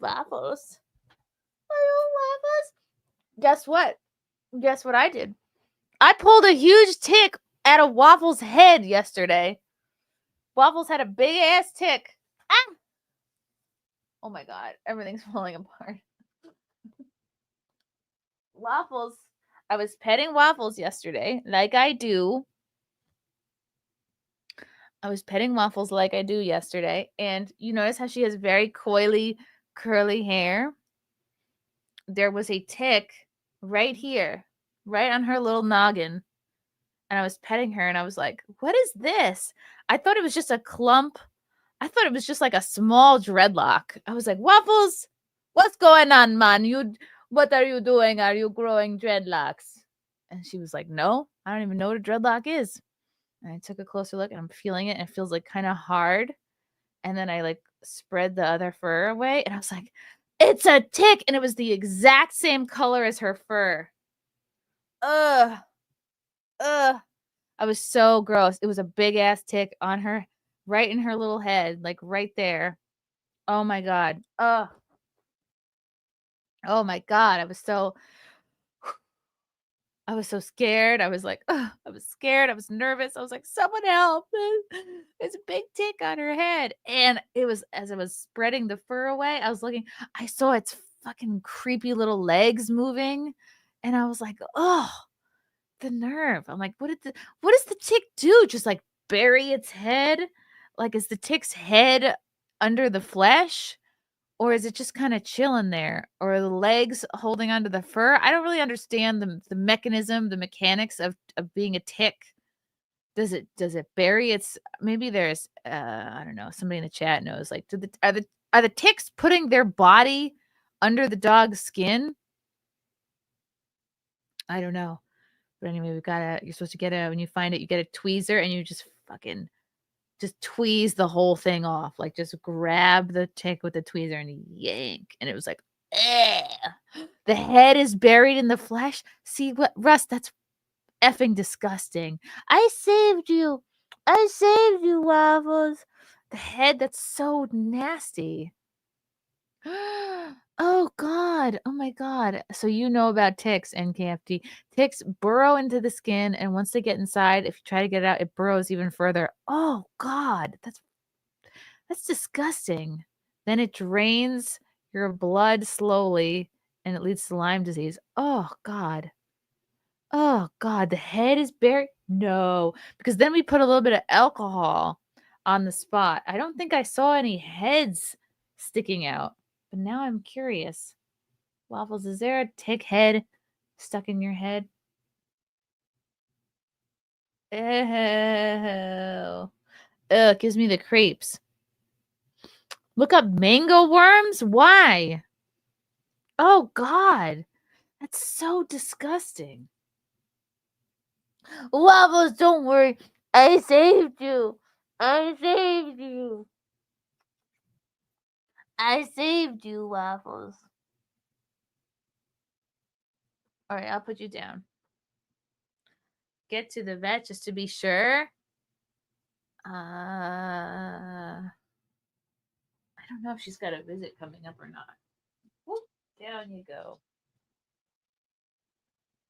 Waffles. Hello, Waffles. Guess what? Guess what I did? I pulled a huge tick out of Waffles' head yesterday. Waffles had a big ass tick. Ah! Oh my god, everything's falling apart. Waffles. I was petting Waffles yesterday, like I do. I was petting Waffles like I do yesterday, and you notice how she has very coily, curly hair? There was a tick right here, right on her little noggin. And I was petting her, and I was like, what is this? I thought it was just a clump. I thought it was just like a small dreadlock. I was like, Waffles, what's going on, man? What are you doing? Are you growing dreadlocks? And she was like, no, I don't even know what a dreadlock is. And I took a closer look, and I'm feeling it, and it feels like kind of hard. And then I like spread the other fur away, and I was like, it's a tick. And it was the exact same color as her fur. Ugh. Ugh. I was so gross. It was a big ass tick on her, right in her little head, like right there. Oh my god. Ugh. Oh my god. I was so scared. I was like, ugh. I was scared. I was nervous. I was like, someone help. There's a big tick on her head. And it was as I was spreading the fur away, I was looking, I saw its fucking creepy little legs moving. And I was like, oh, the nerve. I'm like, what does the tick do? Just like bury its head? Like, is the tick's head under the flesh? Or is it just kind of chilling there? Or are the legs holding onto the fur? I don't really understand the mechanism, the mechanics of being a tick. Does it bury its maybe there's I don't know, somebody in the chat knows. Like, are the ticks putting their body under the dog's skin? I don't know. But anyway, you're supposed to when you find it, you get a tweezer and you just fucking just tweeze the whole thing off. Like, just grab the tick with the tweezer and yank. And it was like, eh. The head is buried in the flesh. See what, Russ, that's effing disgusting. I saved you. I saved you, Waffles. The head, that's so nasty. Oh god. Oh my god. So you know about ticks, NKFD. Ticks burrow into the skin, and once they get inside, if you try to get it out, it burrows even further. Oh god. That's disgusting. Then it drains your blood slowly, and it leads to Lyme disease. Oh god. Oh god, the head is buried. No, because then we put a little bit of alcohol on the spot. I don't think I saw any heads sticking out. But now I'm curious. Waffles, is there a tick head stuck in your head? Ew. Ugh, it gives me the creeps. Look up mango worms? Why? Oh, God. That's so disgusting. Waffles, don't worry. I saved you. I saved you. I saved you, Waffles. All right, I'll put you down. Get to the vet just to be sure. I don't know if she's got a visit coming up or not. Whoop, down you go.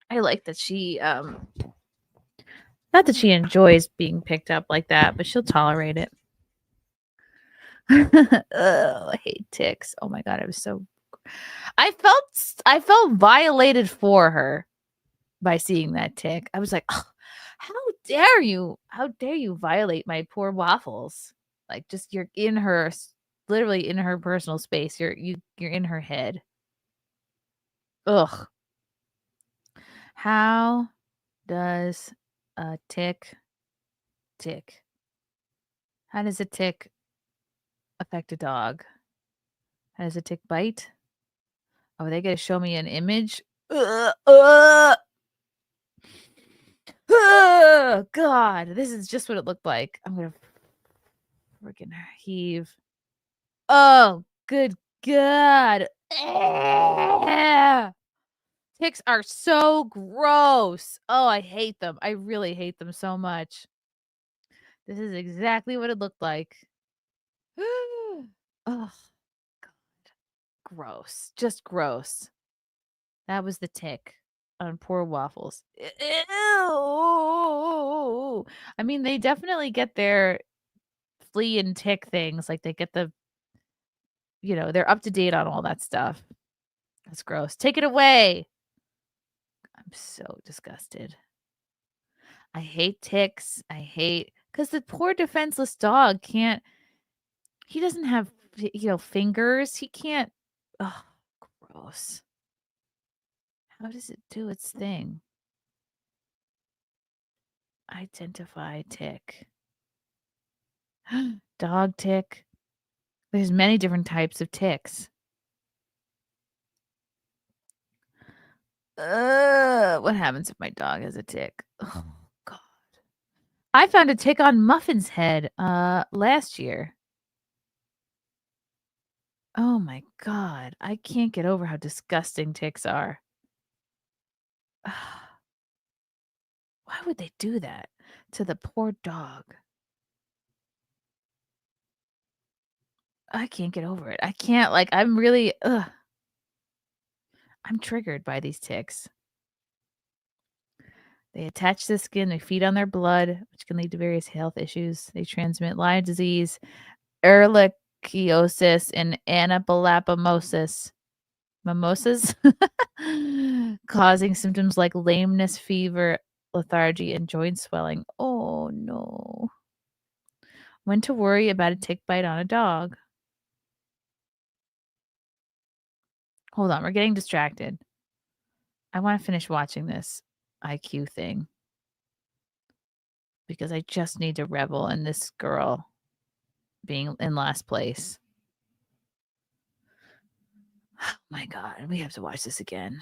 I like that she not that she enjoys being picked up like that, but she'll tolerate it. Oh, I hate ticks. Oh my god, I felt violated for her by seeing that tick. I was like, oh, how dare you? How dare you violate my poor Waffles? Like, just you're in her literally in her personal space. You're in her head. Ugh. How does a tick tick? How does a tick affect a dog? How does a tick bite? Oh, they gotta show me an image? Oh, God. This is just what it looked like. I'm gonna freaking heave. Oh, good God. Ticks are so gross. Oh, I hate them. I really hate them so much. This is exactly what it looked like. Oh, God. Gross. Just gross. That was the tick on poor Waffles. Ew. I mean, they definitely get their flea and tick things. Like they get they're up to date on all that stuff. That's gross. Take it away. I'm so disgusted. I hate ticks. Because the poor defenseless dog he doesn't have, fingers. He can't, oh, gross. How does it do its thing? Identify tick. Dog tick. There's many different types of ticks. What happens if my dog has a tick? Oh, God. I found a tick on Muffin's head last year. Oh my God. I can't get over how disgusting ticks are. Why would they do that to the poor dog? I can't get over it. I can't, I'm really, I'm triggered by these ticks. They attach to the skin, they feed on their blood, which can lead to various health issues. They transmit Lyme disease, ehrlichiosis, and anaplasmosis. Mimosas, causing symptoms like lameness, fever, lethargy, and joint swelling. Oh no. When to worry about a tick bite on a dog. Hold on, we're getting distracted. I want to finish watching this IQ thing because I just need to revel in this girl being in last place. Oh my God, we have to watch this again.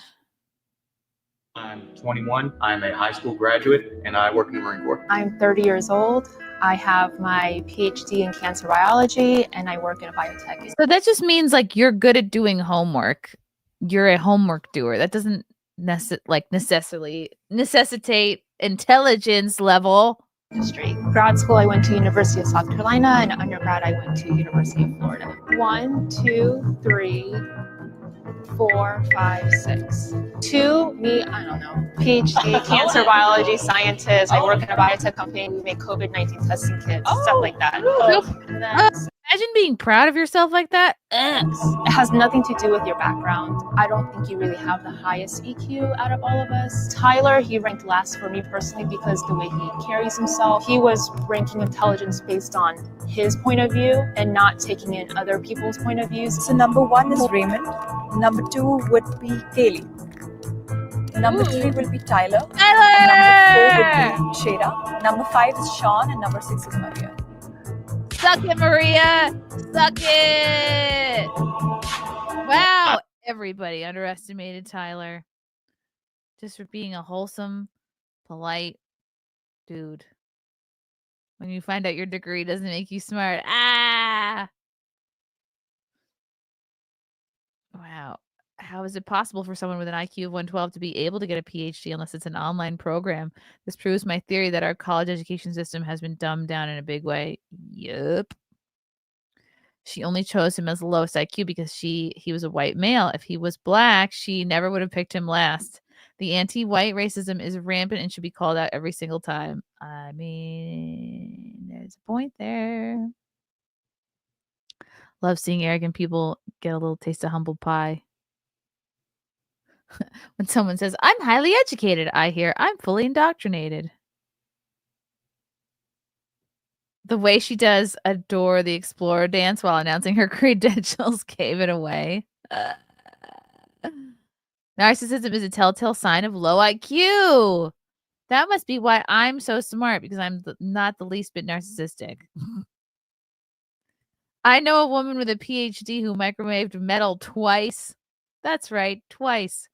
I'm 21. I'm a high school graduate, and I work in the Marine Corps. I'm 30 years old. I have my PhD in cancer biology, and I work in a biotech. So that just means you're good at doing homework. You're a homework doer. That doesn't necessarily necessitate intelligence level. Industry. Grad school, I went to University of South Carolina, and undergrad, I went to University of Florida. 1, 2, 3, 4, 5, 6. 2, me, I don't know. PhD, cancer biology scientist. I work in a biotech company. We make COVID-19 testing kits, stuff like that. And then, Imagine being proud of yourself like that. it has nothing to do with your background. I don't think you really have the highest EQ out of all of us. Tyler, he ranked last for me personally because the way he carries himself. He was ranking intelligence based on his point of view and not taking in other people's point of views. So number 1 is Raymond. Number 2 would be Haley. Number 3 will be Tyler. And number 4 would be Shada. Number 5 is Sean, and number 6 is Maria. Suck it, Maria. Suck it. Wow. Everybody underestimated Tyler. Just for being a wholesome, polite dude. When you find out your degree doesn't make you smart. Wow. How is it possible for someone with an IQ of 112 to be able to get a PhD unless it's an online program? This proves my theory that our college education system has been dumbed down in a big way. Yup. She only chose him as the lowest IQ because he was a white male. If he was black, she never would have picked him last. The anti-white racism is rampant and should be called out every single time. I mean, there's a point there. Love seeing arrogant people get a little taste of humble pie. When someone says, I'm highly educated, I hear, I'm fully indoctrinated. The way she does Adore the Explorer dance while announcing her credentials gave it away. Narcissism is a telltale sign of low IQ. That must be why I'm so smart, because I'm not the least bit narcissistic. I know a woman with a PhD who microwaved metal twice. That's right, twice.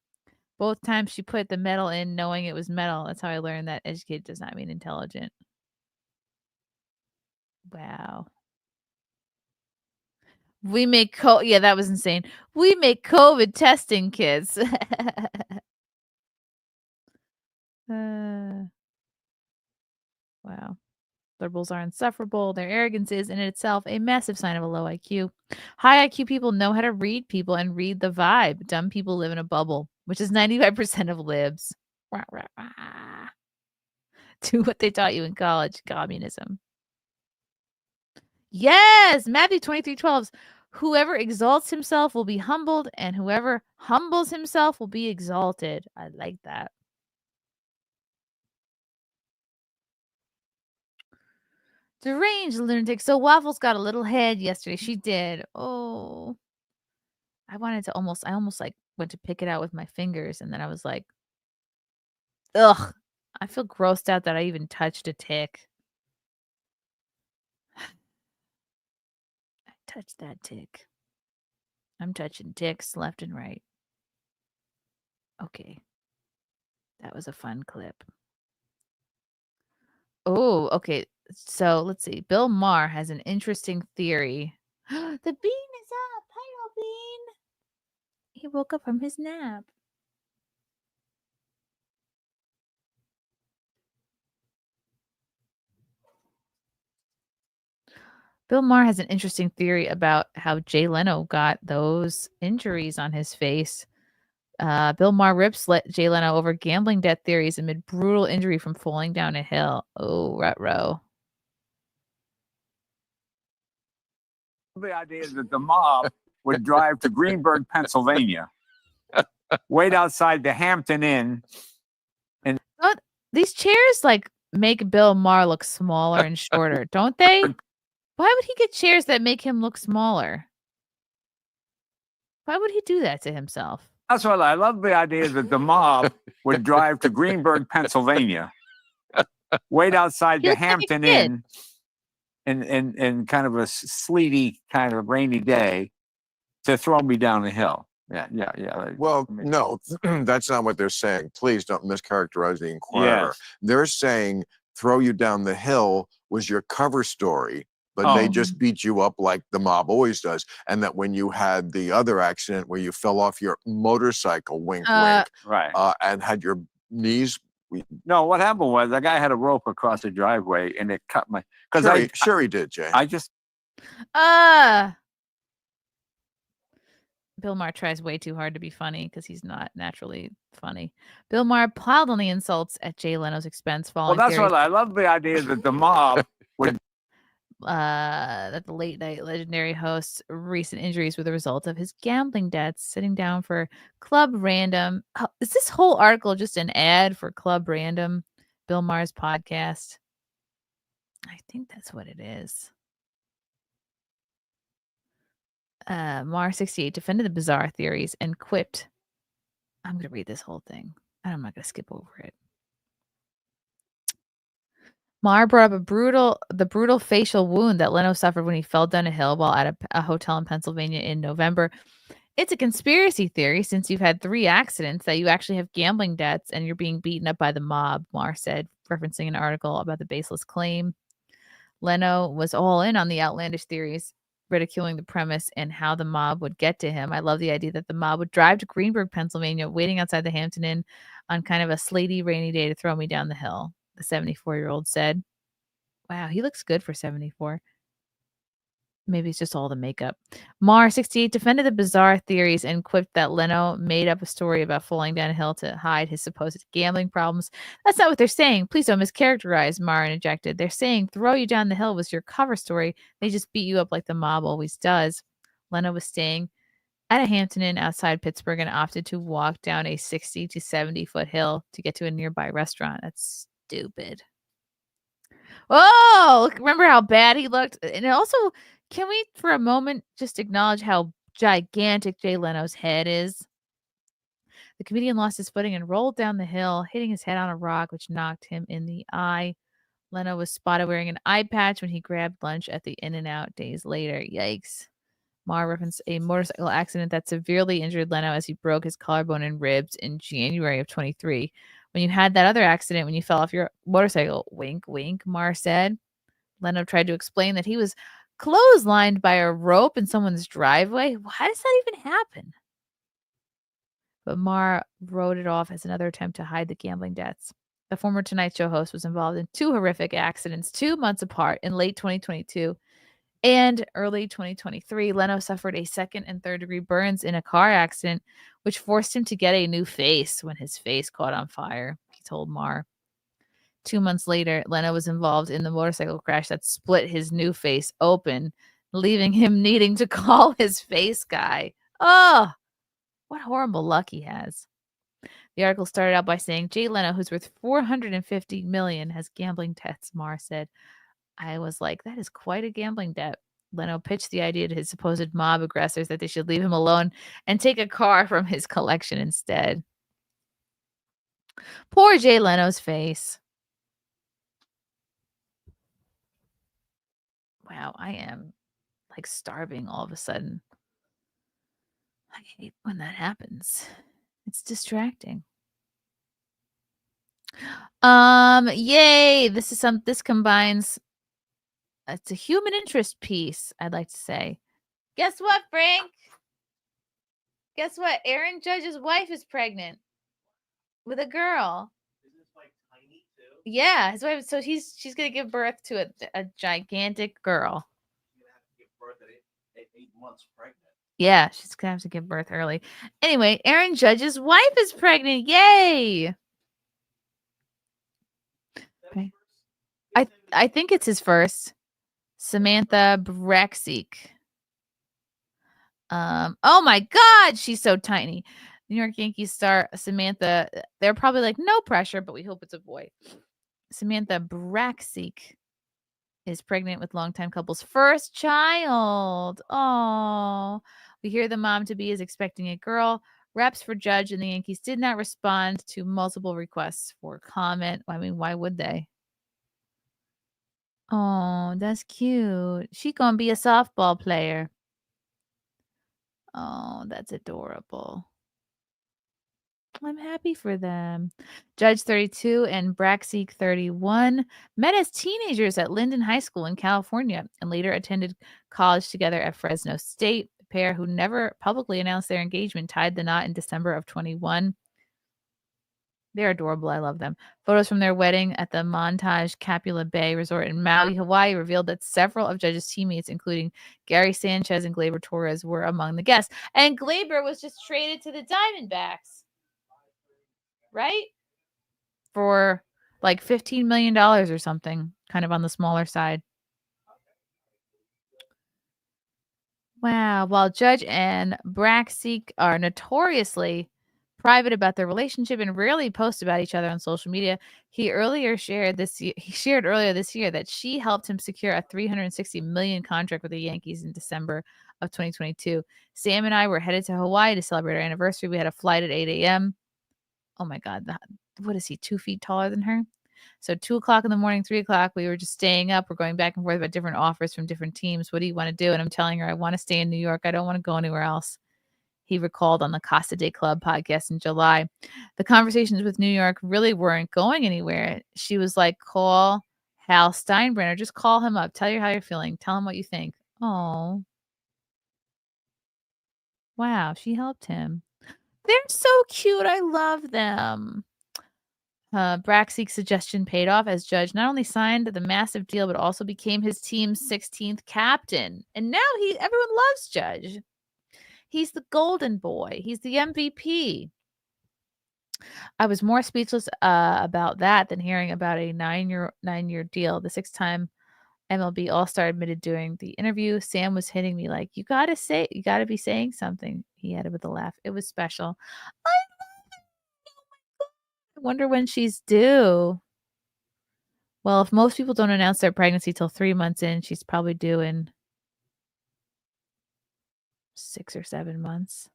Both times she put the metal in knowing it was metal. That's how I learned that educated does not mean intelligent. Wow. We make yeah, that was insane. We make COVID testing kits. Wow. Liberals are insufferable. Their arrogance is in itself a massive sign of a low IQ. High IQ people know how to read people and read the vibe. Dumb people live in a bubble, which is 95% of libs. Rah, rah, rah. Do what they taught you in college. Communism. Yes, Matthew 23:12. Whoever exalts himself will be humbled, and whoever humbles himself will be exalted. I like that. Deranged lunatic. So Waffles got a little head yesterday. She did. Oh. I almost like went to pick it out with my fingers, and then I was like, ugh. I feel grossed out that I even touched a tick. I touched that tick. I'm touching ticks left and right. Okay. That was a fun clip. Oh, okay. So let's see. Bill Maher has an interesting theory. The bean is up. Hi, Bean. He woke up from his nap. Bill Maher has an interesting theory about how Jay Leno got those injuries on his face. Bill Maher rips Jay Leno over gambling debt theories amid brutal injury from falling down a hill. Oh, ruh-roh. The idea is that the mob would drive to Greenburgh, Pennsylvania, wait outside the Hampton Inn, and these chairs like make Bill Maher look smaller and shorter, don't they? Why would he get chairs that make him look smaller? Why would he do that to himself? That's what I love. The idea that the mob would drive to Greenburgh, Pennsylvania, wait outside the Hampton Inn, in kind of a sleety, kind of rainy day, to throw me down the hill. Yeah. Well, no, that's not what they're saying. Please don't mischaracterize the Inquirer. Yes. They're saying throw you down the hill was your cover story, but they just beat you up like the mob always does. And that when you had the other accident where you fell off your motorcycle, wink, wink, right, and had your knees. No, what happened was the guy had a rope across the driveway, and it cut my. Sure he did, Jay. I just. Bill Maher tries way too hard to be funny because he's not naturally funny. Bill Maher piled on the insults at Jay Leno's expense. Well, that's what I love. The idea that the mob would. That the late night legendary host's recent injuries were the result of his gambling debts. Sitting down for Club Random. Oh, is this whole article just an ad for Club Random, Bill Maher's podcast? I think that's what it is. Maher 68 defended the bizarre theories and quipped. I'm going to read this whole thing. I'm not going to skip over it. Maher brought up the brutal facial wound that Leno suffered when he fell down a hill while at a hotel in Pennsylvania in November. It's a conspiracy theory since you've had 3 accidents that you actually have gambling debts and you're being beaten up by the mob, Maher said, referencing an article about the baseless claim. Leno was all in on the outlandish theories, ridiculing the premise and how the mob would get to him. I love the idea that the mob would drive to Greenburgh, Pennsylvania, waiting outside the Hampton Inn on kind of a slaty, rainy day to throw me down the hill, the 74-year-old said. Wow, he looks good for 74. Maybe it's just all the makeup. Maher 68 defended the bizarre theories and quipped that Leno made up a story about falling down a hill to hide his supposed gambling problems. That's not what they're saying. Please don't mischaracterize, Maher interjected. They're saying throw you down the hill was your cover story. They just beat you up like the mob always does. Leno was staying at a Hampton Inn outside Pittsburgh and opted to walk down a 60 to 70 foot hill to get to a nearby restaurant. That's stupid. Oh, remember how bad he looked? And also, can we for a moment just acknowledge how gigantic Jay Leno's head is? The comedian lost his footing and rolled down the hill, hitting his head on a rock, which knocked him in the eye. Leno was spotted wearing an eye patch when he grabbed lunch at the In-N-Out days later. Yikes. Maher referenced a motorcycle accident that severely injured Leno as he broke his collarbone and ribs in January of 23. When you had that other accident when you fell off your motorcycle, wink, wink, Maher said. Leno tried to explain that he was clotheslined by a rope in someone's driveway. How does that even happen? But Maher wrote it off as another attempt to hide the gambling debts. The former Tonight Show host was involved in 2 horrific accidents 2 months apart in late 2022 and early 2023. Leno suffered a 2nd and 3rd degree burns in a car accident, which forced him to get a new face when his face caught on fire, he told Maher. 2 months later, Leno was involved in the motorcycle crash that split his new face open, leaving him needing to call his face guy. Oh, what horrible luck he has. The article started out by saying Jay Leno, who's worth $450 million, has gambling debts, Maher said. I was like, that is quite a gambling debt. Leno pitched the idea to his supposed mob aggressors that they should leave him alone and take a car from his collection instead. Poor Jay Leno's face. Wow, I am like starving all of a sudden. I hate when that happens. It's distracting. Yay! This combines. It's a human interest piece, I'd like to say. Guess what, Frank? Guess what? Aaron Judge's wife is pregnant with a girl. Isn't this like tiny too? Yeah, his wife. So she's gonna give birth to a gigantic girl. She's gonna have to give birth at 8 months pregnant. Yeah, she's gonna have to give birth early. Anyway, Aaron Judge's wife is pregnant. Yay! Okay. I think it's his first. Samantha Braxic. Oh my God, she's so tiny. New York Yankees star Samantha. They're probably like, no pressure, but we hope it's a boy. Samantha Braxic is pregnant with longtime couple's first child. Oh, we hear the mom to be is expecting a girl. Reps for Judge and the Yankees did not respond to multiple requests for comment. I mean, why would they? Oh, that's cute. She gonna be a softball player. Oh, that's adorable. I'm happy for them. Judge 32 and Braxic 31 met as teenagers at Linden High School in California and later attended college together at Fresno State. The pair, who never publicly announced their engagement, tied the knot in December of 21. They're adorable. I love them. Photos from their wedding at the Montage Capula Bay Resort in Maui, Hawaii, revealed that several of Judge's teammates, including Gary Sanchez and Gleyber Torres, were among the guests. And Gleyber was just traded to the Diamondbacks, right? For like $15 million or something, kind of on the smaller side. Wow. While Judge and Braxic are notoriously private about their relationship and rarely post about each other on social media, he shared earlier this year that she helped him secure a $360 million contract with the Yankees in December of 2022. Sam and I were headed to Hawaii to celebrate our anniversary. We had a flight at 8 a.m. Oh my God, what is he, 2 feet taller than her? So 2 o'clock in the morning, 3 o'clock, we were just staying up. We're going back and forth about different offers from different teams. What do you want to do? And I'm telling her, I want to stay in New York. I don't want to go anywhere else. He recalled on the Casa de Club podcast in July. The conversations with New York really weren't going anywhere. She was like, call Hal Steinbrenner. Just call him up. Tell you how you're feeling. Tell him what you think. Oh. Wow, she helped him. They're so cute. I love them. Braxic's suggestion paid off as Judge not only signed the massive deal, but also became his team's 16th captain. And now everyone loves Judge. He's the golden boy. He's the MVP. I was more speechless about that than hearing about a nine-year deal. The 6-time MLB All-Star admitted during the interview. Sam was hitting me like, you got to be saying something. He added with a laugh. It was special. I love it. Oh my God. I wonder when she's due. Well, if most people don't announce their pregnancy till 3 months in, she's probably due in 6 or 7 months.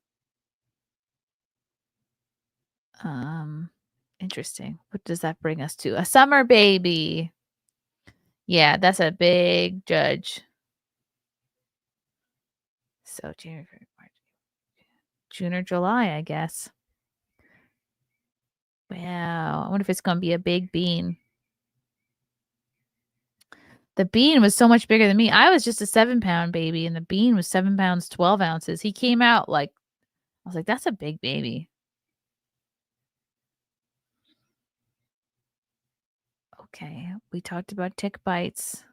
Interesting. What does that bring us to? A summer baby. Yeah, that's a big judge. So January, February, March, June or July, I guess. Wow. I wonder if it's going to be a big bean. The bean was so much bigger than me. I was just a 7-pound baby, and the bean was 7 pounds, 12 ounces. He came out like, I was like, that's a big baby. Okay. We talked about tick bites.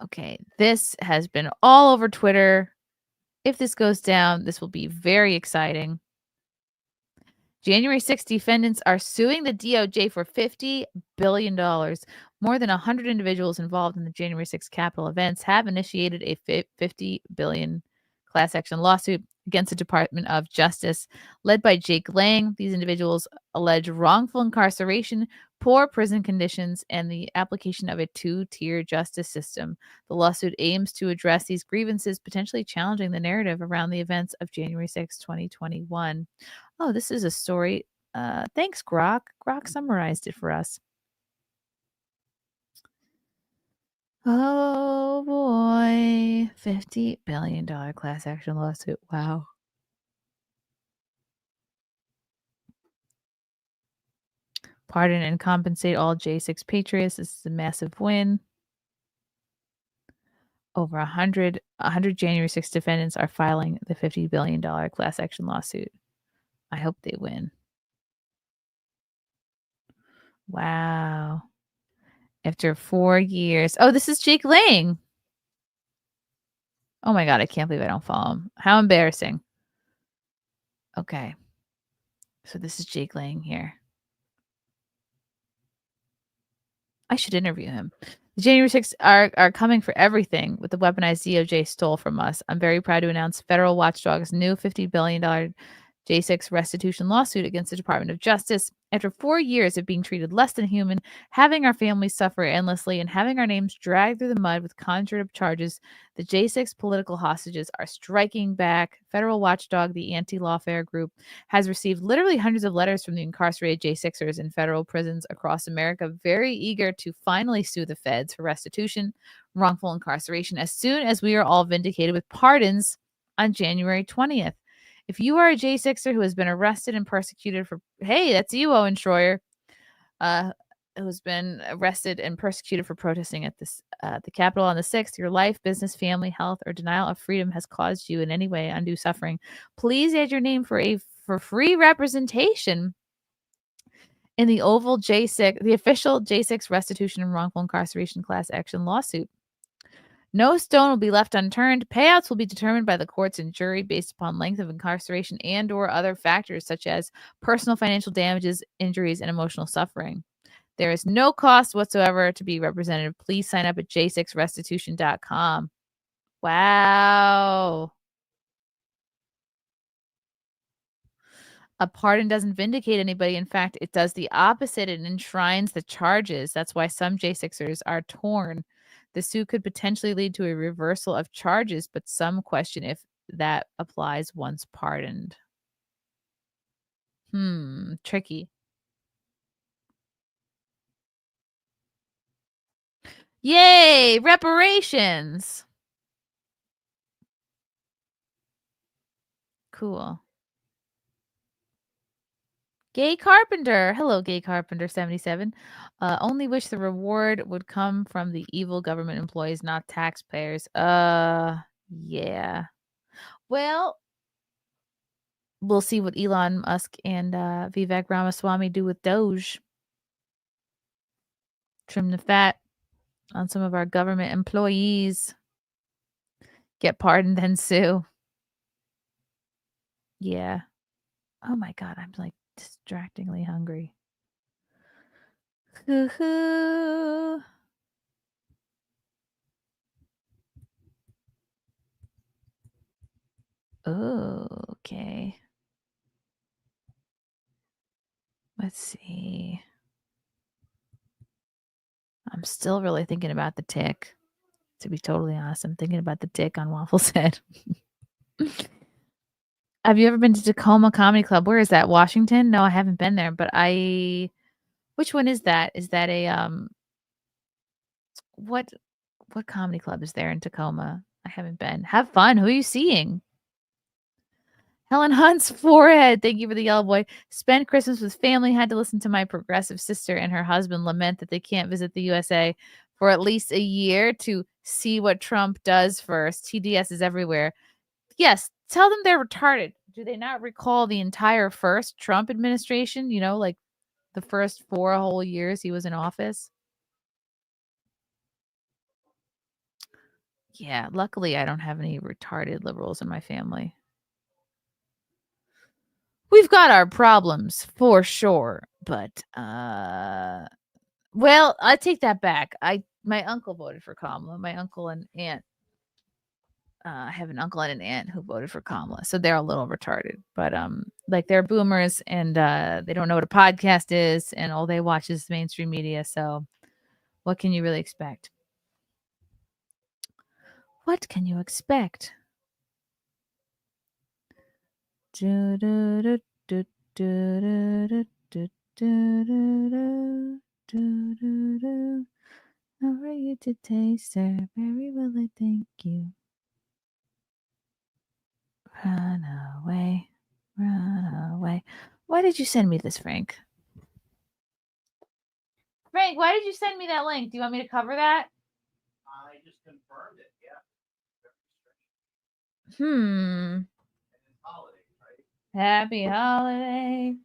Okay. This has been all over Twitter. If this goes down, this will be very exciting. January 6th defendants are suing the DOJ for $50 billion. More than 100 individuals involved in the January 6th Capitol events have initiated a $50 billion class action lawsuit against the Department of Justice, led by Jake Lang. These individuals allege wrongful incarceration, poor prison conditions, and the application of a two-tier justice system. The lawsuit aims to address these grievances, potentially challenging the narrative around the events of January 6, 2021. Oh, this is a story. Thanks, Grok. Grok summarized it for us. Oh boy. $50 billion class action lawsuit. Wow. Pardon and compensate all J6 patriots. This is a massive win. Over 100 January 6 defendants are filing the $50 billion class action lawsuit. I hope they win. Wow. After 4 years. Oh, this is Jake Lang. Oh my God, I can't believe I don't follow him. How embarrassing. Okay. So this is Jake Lang here. I should interview him. The January 6th are coming for everything with the weaponized DOJ stole from us. I'm very proud to announce federal watchdog's new $50 billion J6 restitution lawsuit against the Department of Justice. After 4 years of being treated less than human, having our families suffer endlessly, and having our names dragged through the mud with conjured up charges, the J6 political hostages are striking back. Federal watchdog, the anti-lawfare group, has received literally hundreds of letters from the incarcerated J6ers in federal prisons across America, very eager to finally sue the feds for restitution, wrongful incarceration, as soon as we are all vindicated with pardons on January 20th. If you are a J6er who has been arrested and persecuted for, hey, that's you, Owen Schroyer, who's been arrested and persecuted for protesting at the Capitol on the 6th, your life, business, family, health, or denial of freedom has caused you in any way undue suffering, please add your name for free representation in the the official J6 restitution and wrongful incarceration class action lawsuit. No stone will be left unturned. Payouts will be determined by the courts and jury based upon length of incarceration and or other factors such as personal financial damages, injuries, and emotional suffering. There is no cost whatsoever to be represented. Please sign up at j6restitution.com. Wow. A pardon doesn't vindicate anybody. In fact, it does the opposite. It enshrines the charges. That's why some J6ers are torn. The suit could potentially lead to a reversal of charges, but some question if that applies once pardoned. Tricky. Yay! Reparations! Cool. Gay Carpenter. Hello, Gay Carpenter 77. Only wish the reward would come from the evil government employees, not taxpayers. Yeah. Well, we'll see what Elon Musk and Vivek Ramaswamy do with Doge. Trim the fat on some of our government employees. Get pardoned, then sue. Yeah. Oh my God, I'm like distractingly hungry. Hoo-hoo. Oh, okay. Let's Let's see. I'm still really thinking about the tick. To be totally honest, I'm thinking about the tick on Waffle's head. Have you ever been to Tacoma Comedy Club? Where is that? Washington? No, I haven't been there, but which one is that? Is that a what comedy club is there in Tacoma? I haven't been. Have fun. Who are you seeing? Helen Hunt's forehead. Thank you for the yellow boy. Spent Christmas with family. Had to listen to my progressive sister and her husband lament that they can't visit the USA for at least a year to see what Trump does first. TDS is everywhere. Yes, tell them they're retarded. Do they not recall the entire first Trump administration? You know, like the first 4 whole years he was in office? Yeah, luckily I don't have any retarded liberals in my family. We've got our problems for sure, but well, I take that back. My uncle voted for Kamala. My uncle and aunt. I have an uncle and an aunt who voted for Kamala, so they're a little retarded. But like they're boomers and they don't know what a podcast is, and all they watch is mainstream media. So, what can you really expect? What can you expect? How are you today, sir? Very well, I thank you. Run away, run away. Why did you send me this, Frank? Frank, why did you send me that link? Do you want me to cover that? I just confirmed it. Yeah. Holiday, right? Happy holiday.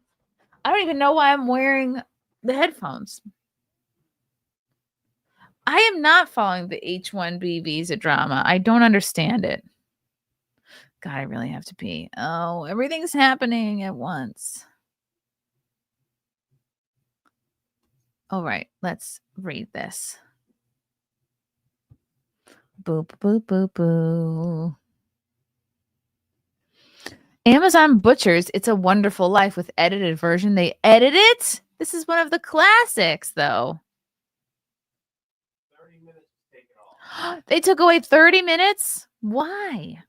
I don't even know why I'm wearing the headphones. I am not following the H-1B visa drama. I don't understand it. God, I really have to pee. Oh, everything's happening at once. All right, let's read this. Boop, boop, boop, boop. Amazon Butchers, It's a Wonderful Life with edited version. They edit it? This is one of the classics, though. 30 minutes to take it off. They took away 30 minutes? Why?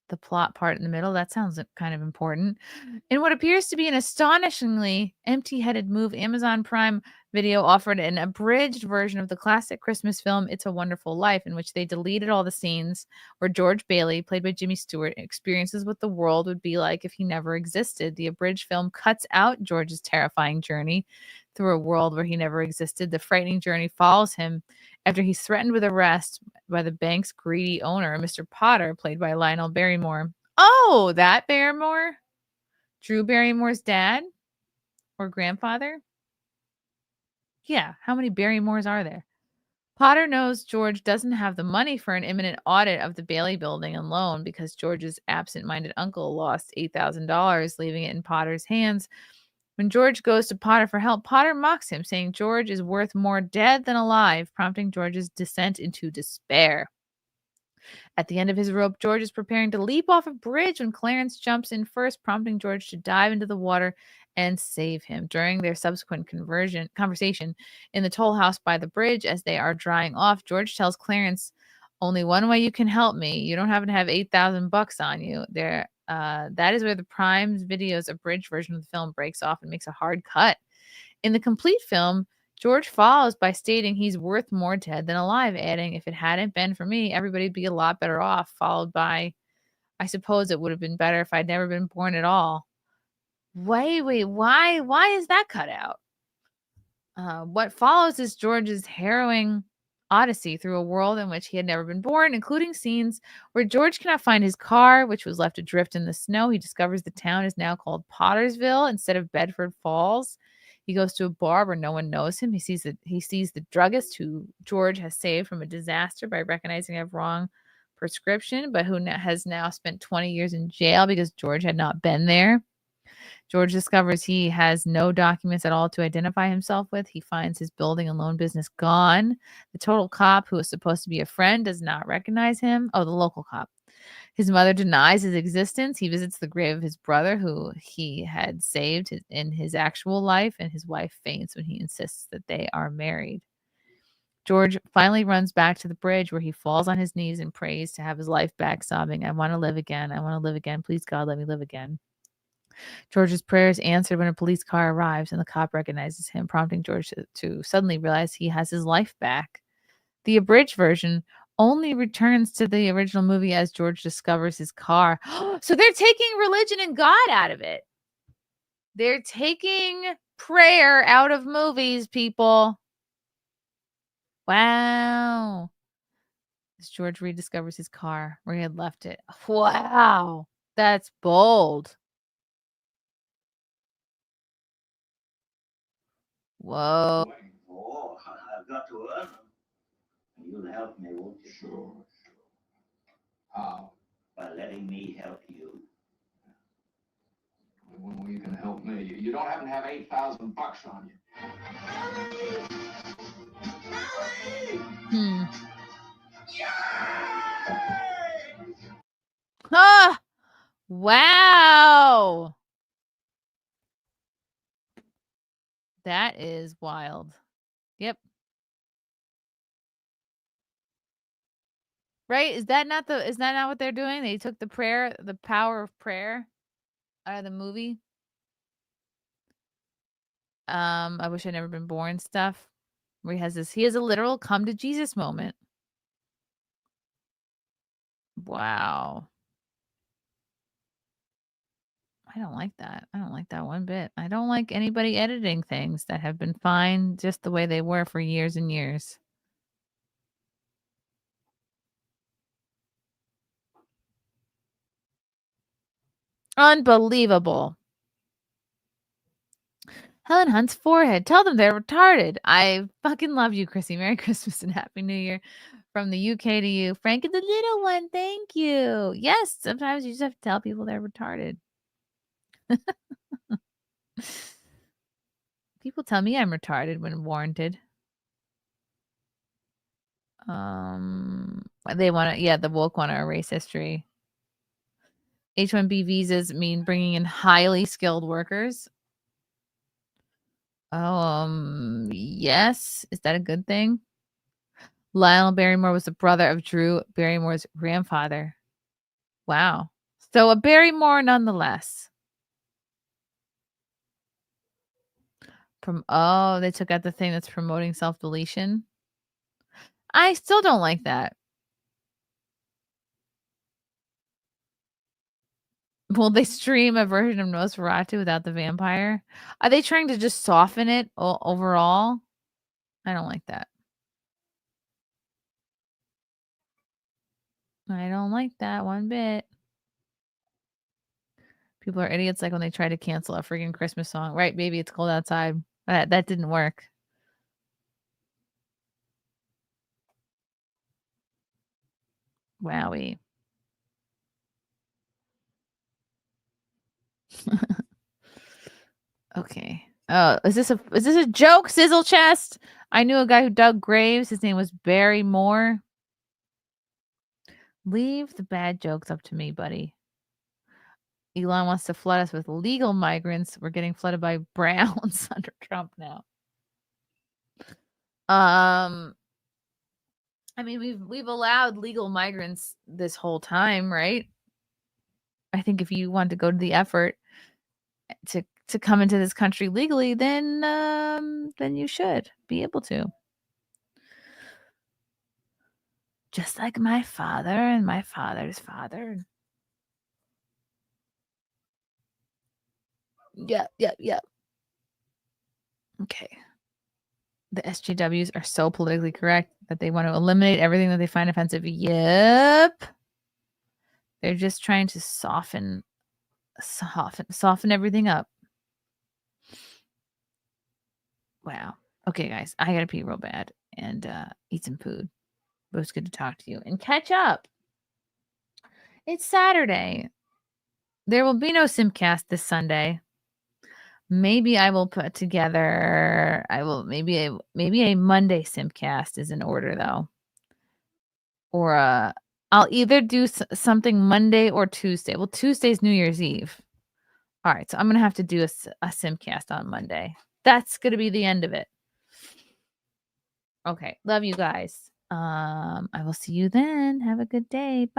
The plot part in the middle. That sounds kind of important. In what appears to be an astonishingly empty-headed move, Amazon Prime Video offered an abridged version of the classic Christmas film It's a Wonderful Life, in which they deleted all the scenes where George Bailey, played by Jimmy Stewart, experiences what the world would be like if he never existed. The abridged film cuts out George's terrifying journey through a world where he never existed. The frightening journey follows him after he's threatened with arrest by the bank's greedy owner, Mr. Potter, played by Lionel Barrymore. Oh, that Barrymore? Drew Barrymore's dad or grandfather? Yeah, how many Barrymores are there? Potter knows George doesn't have the money for an imminent audit of the Bailey building and loan because George's absent-minded uncle lost $8,000, leaving it in Potter's hands. When George goes to Potter for help, Potter mocks him, saying George is worth more dead than alive, prompting George's descent into despair. At the end of his rope, George is preparing to leap off a bridge when Clarence jumps in first, prompting George to dive into the water and save him. During their subsequent conversation in the toll house by the bridge as they are drying off, George tells Clarence, "Only one way you can help me. You don't happen to have $8,000 on you." That is where the Prime's Video's abridged version of the film breaks off and makes a hard cut. In the complete film, George follows by stating he's worth more dead than alive, adding, "If it hadn't been for me, everybody'd be a lot better off," followed by, "I suppose it would have been better if I'd never been born at all." Wait, why is that cut out? What follows is George's harrowing odyssey through a world in which he had never been born, including scenes where George cannot find his car, which was left adrift in the snow. He discovers the town is now called Pottersville instead of Bedford Falls. He goes to a bar where no one knows him. He sees the druggist who George has saved from a disaster by recognizing a wrong prescription, but who has now spent 20 years in jail because George had not been there. George discovers he has no documents at all to identify himself with. He finds his building and loan business gone. The total cop, who was supposed to be a friend, does not recognize him. Oh, the local cop. His mother denies his existence. He visits the grave of his brother, who he had saved in his actual life, and his wife faints when he insists that they are married. George finally runs back to the bridge, where he falls on his knees and prays to have his life back, sobbing, "I want to live again. I want to live again. Please, God, let me live again." George's prayer is answered when a police car arrives and the cop recognizes him, prompting George to suddenly realize he has his life back. The abridged version only returns to the original movie as George discovers his car. So they're taking religion and God out of it. They're taking prayer out of movies, people. Wow. As George rediscovers his car where he had left it. Wow. That's bold. Whoa. Oh, I've got to earn them. You'll help me, won't you? Sure. How? By letting me help you. When were you going to help me? You don't happen to have $8,000 on you. Ah! Wow. That is wild. Yep. Right? Is that not what they're doing? They took the power of prayer out of the movie. I wish I'd never been born stuff. Where he has a literal come to Jesus moment. Wow. I don't like that. I don't like that one bit. I don't like anybody editing things that have been fine just the way they were for years and years. Unbelievable. Helen Hunt's forehead. Tell them they're retarded. I fucking love you, Chrissy. Merry Christmas and Happy New Year from the UK to you. Frank is the little one. Thank you. Yes, sometimes you just have to tell people they're retarded. People tell me I'm retarded when warranted. They want to, the woke want to erase history. H-1B visas mean bringing in highly skilled workers. Yes. Is that a good thing? Lionel Barrymore was the brother of Drew Barrymore's grandfather. Wow. So a Barrymore nonetheless. They took out the thing that's promoting self-deletion. I still don't like that. Will they stream a version of Nosferatu without the vampire? Are they trying to just soften it overall? I don't like that. I don't like that one bit. People are idiots like when they try to cancel a freaking Christmas song. Right, baby, it's cold outside. That didn't work. Wowie. Okay. Oh, is this a joke, Sizzle Chest? I knew a guy who dug graves. His name was Barry Moore. Leave the bad jokes up to me, buddy. Elon wants to flood us with legal migrants. We're getting flooded by browns under Trump now. I mean, we've allowed legal migrants this whole time, right? I think if you want to go to the effort to come into this country legally, then you should be able to. Just like my father and my father's father. Yeah. Okay. The SJWs are so politically correct that they want to eliminate everything that they find offensive. Yep. They're just trying to soften everything up. Wow. Okay, guys. I gotta pee real bad and eat some food. But it's good to talk to you and catch up. It's Saturday. There will be no Simcast this Sunday. Maybe I will put together. Maybe a Monday Simcast is in order though, or I'll either do something Monday or Tuesday. Well, Tuesday's New Year's Eve. All right, so I'm gonna have to do a Simcast on Monday. That's gonna be the end of it. Okay, love you guys. I will see you then. Have a good day. Bye.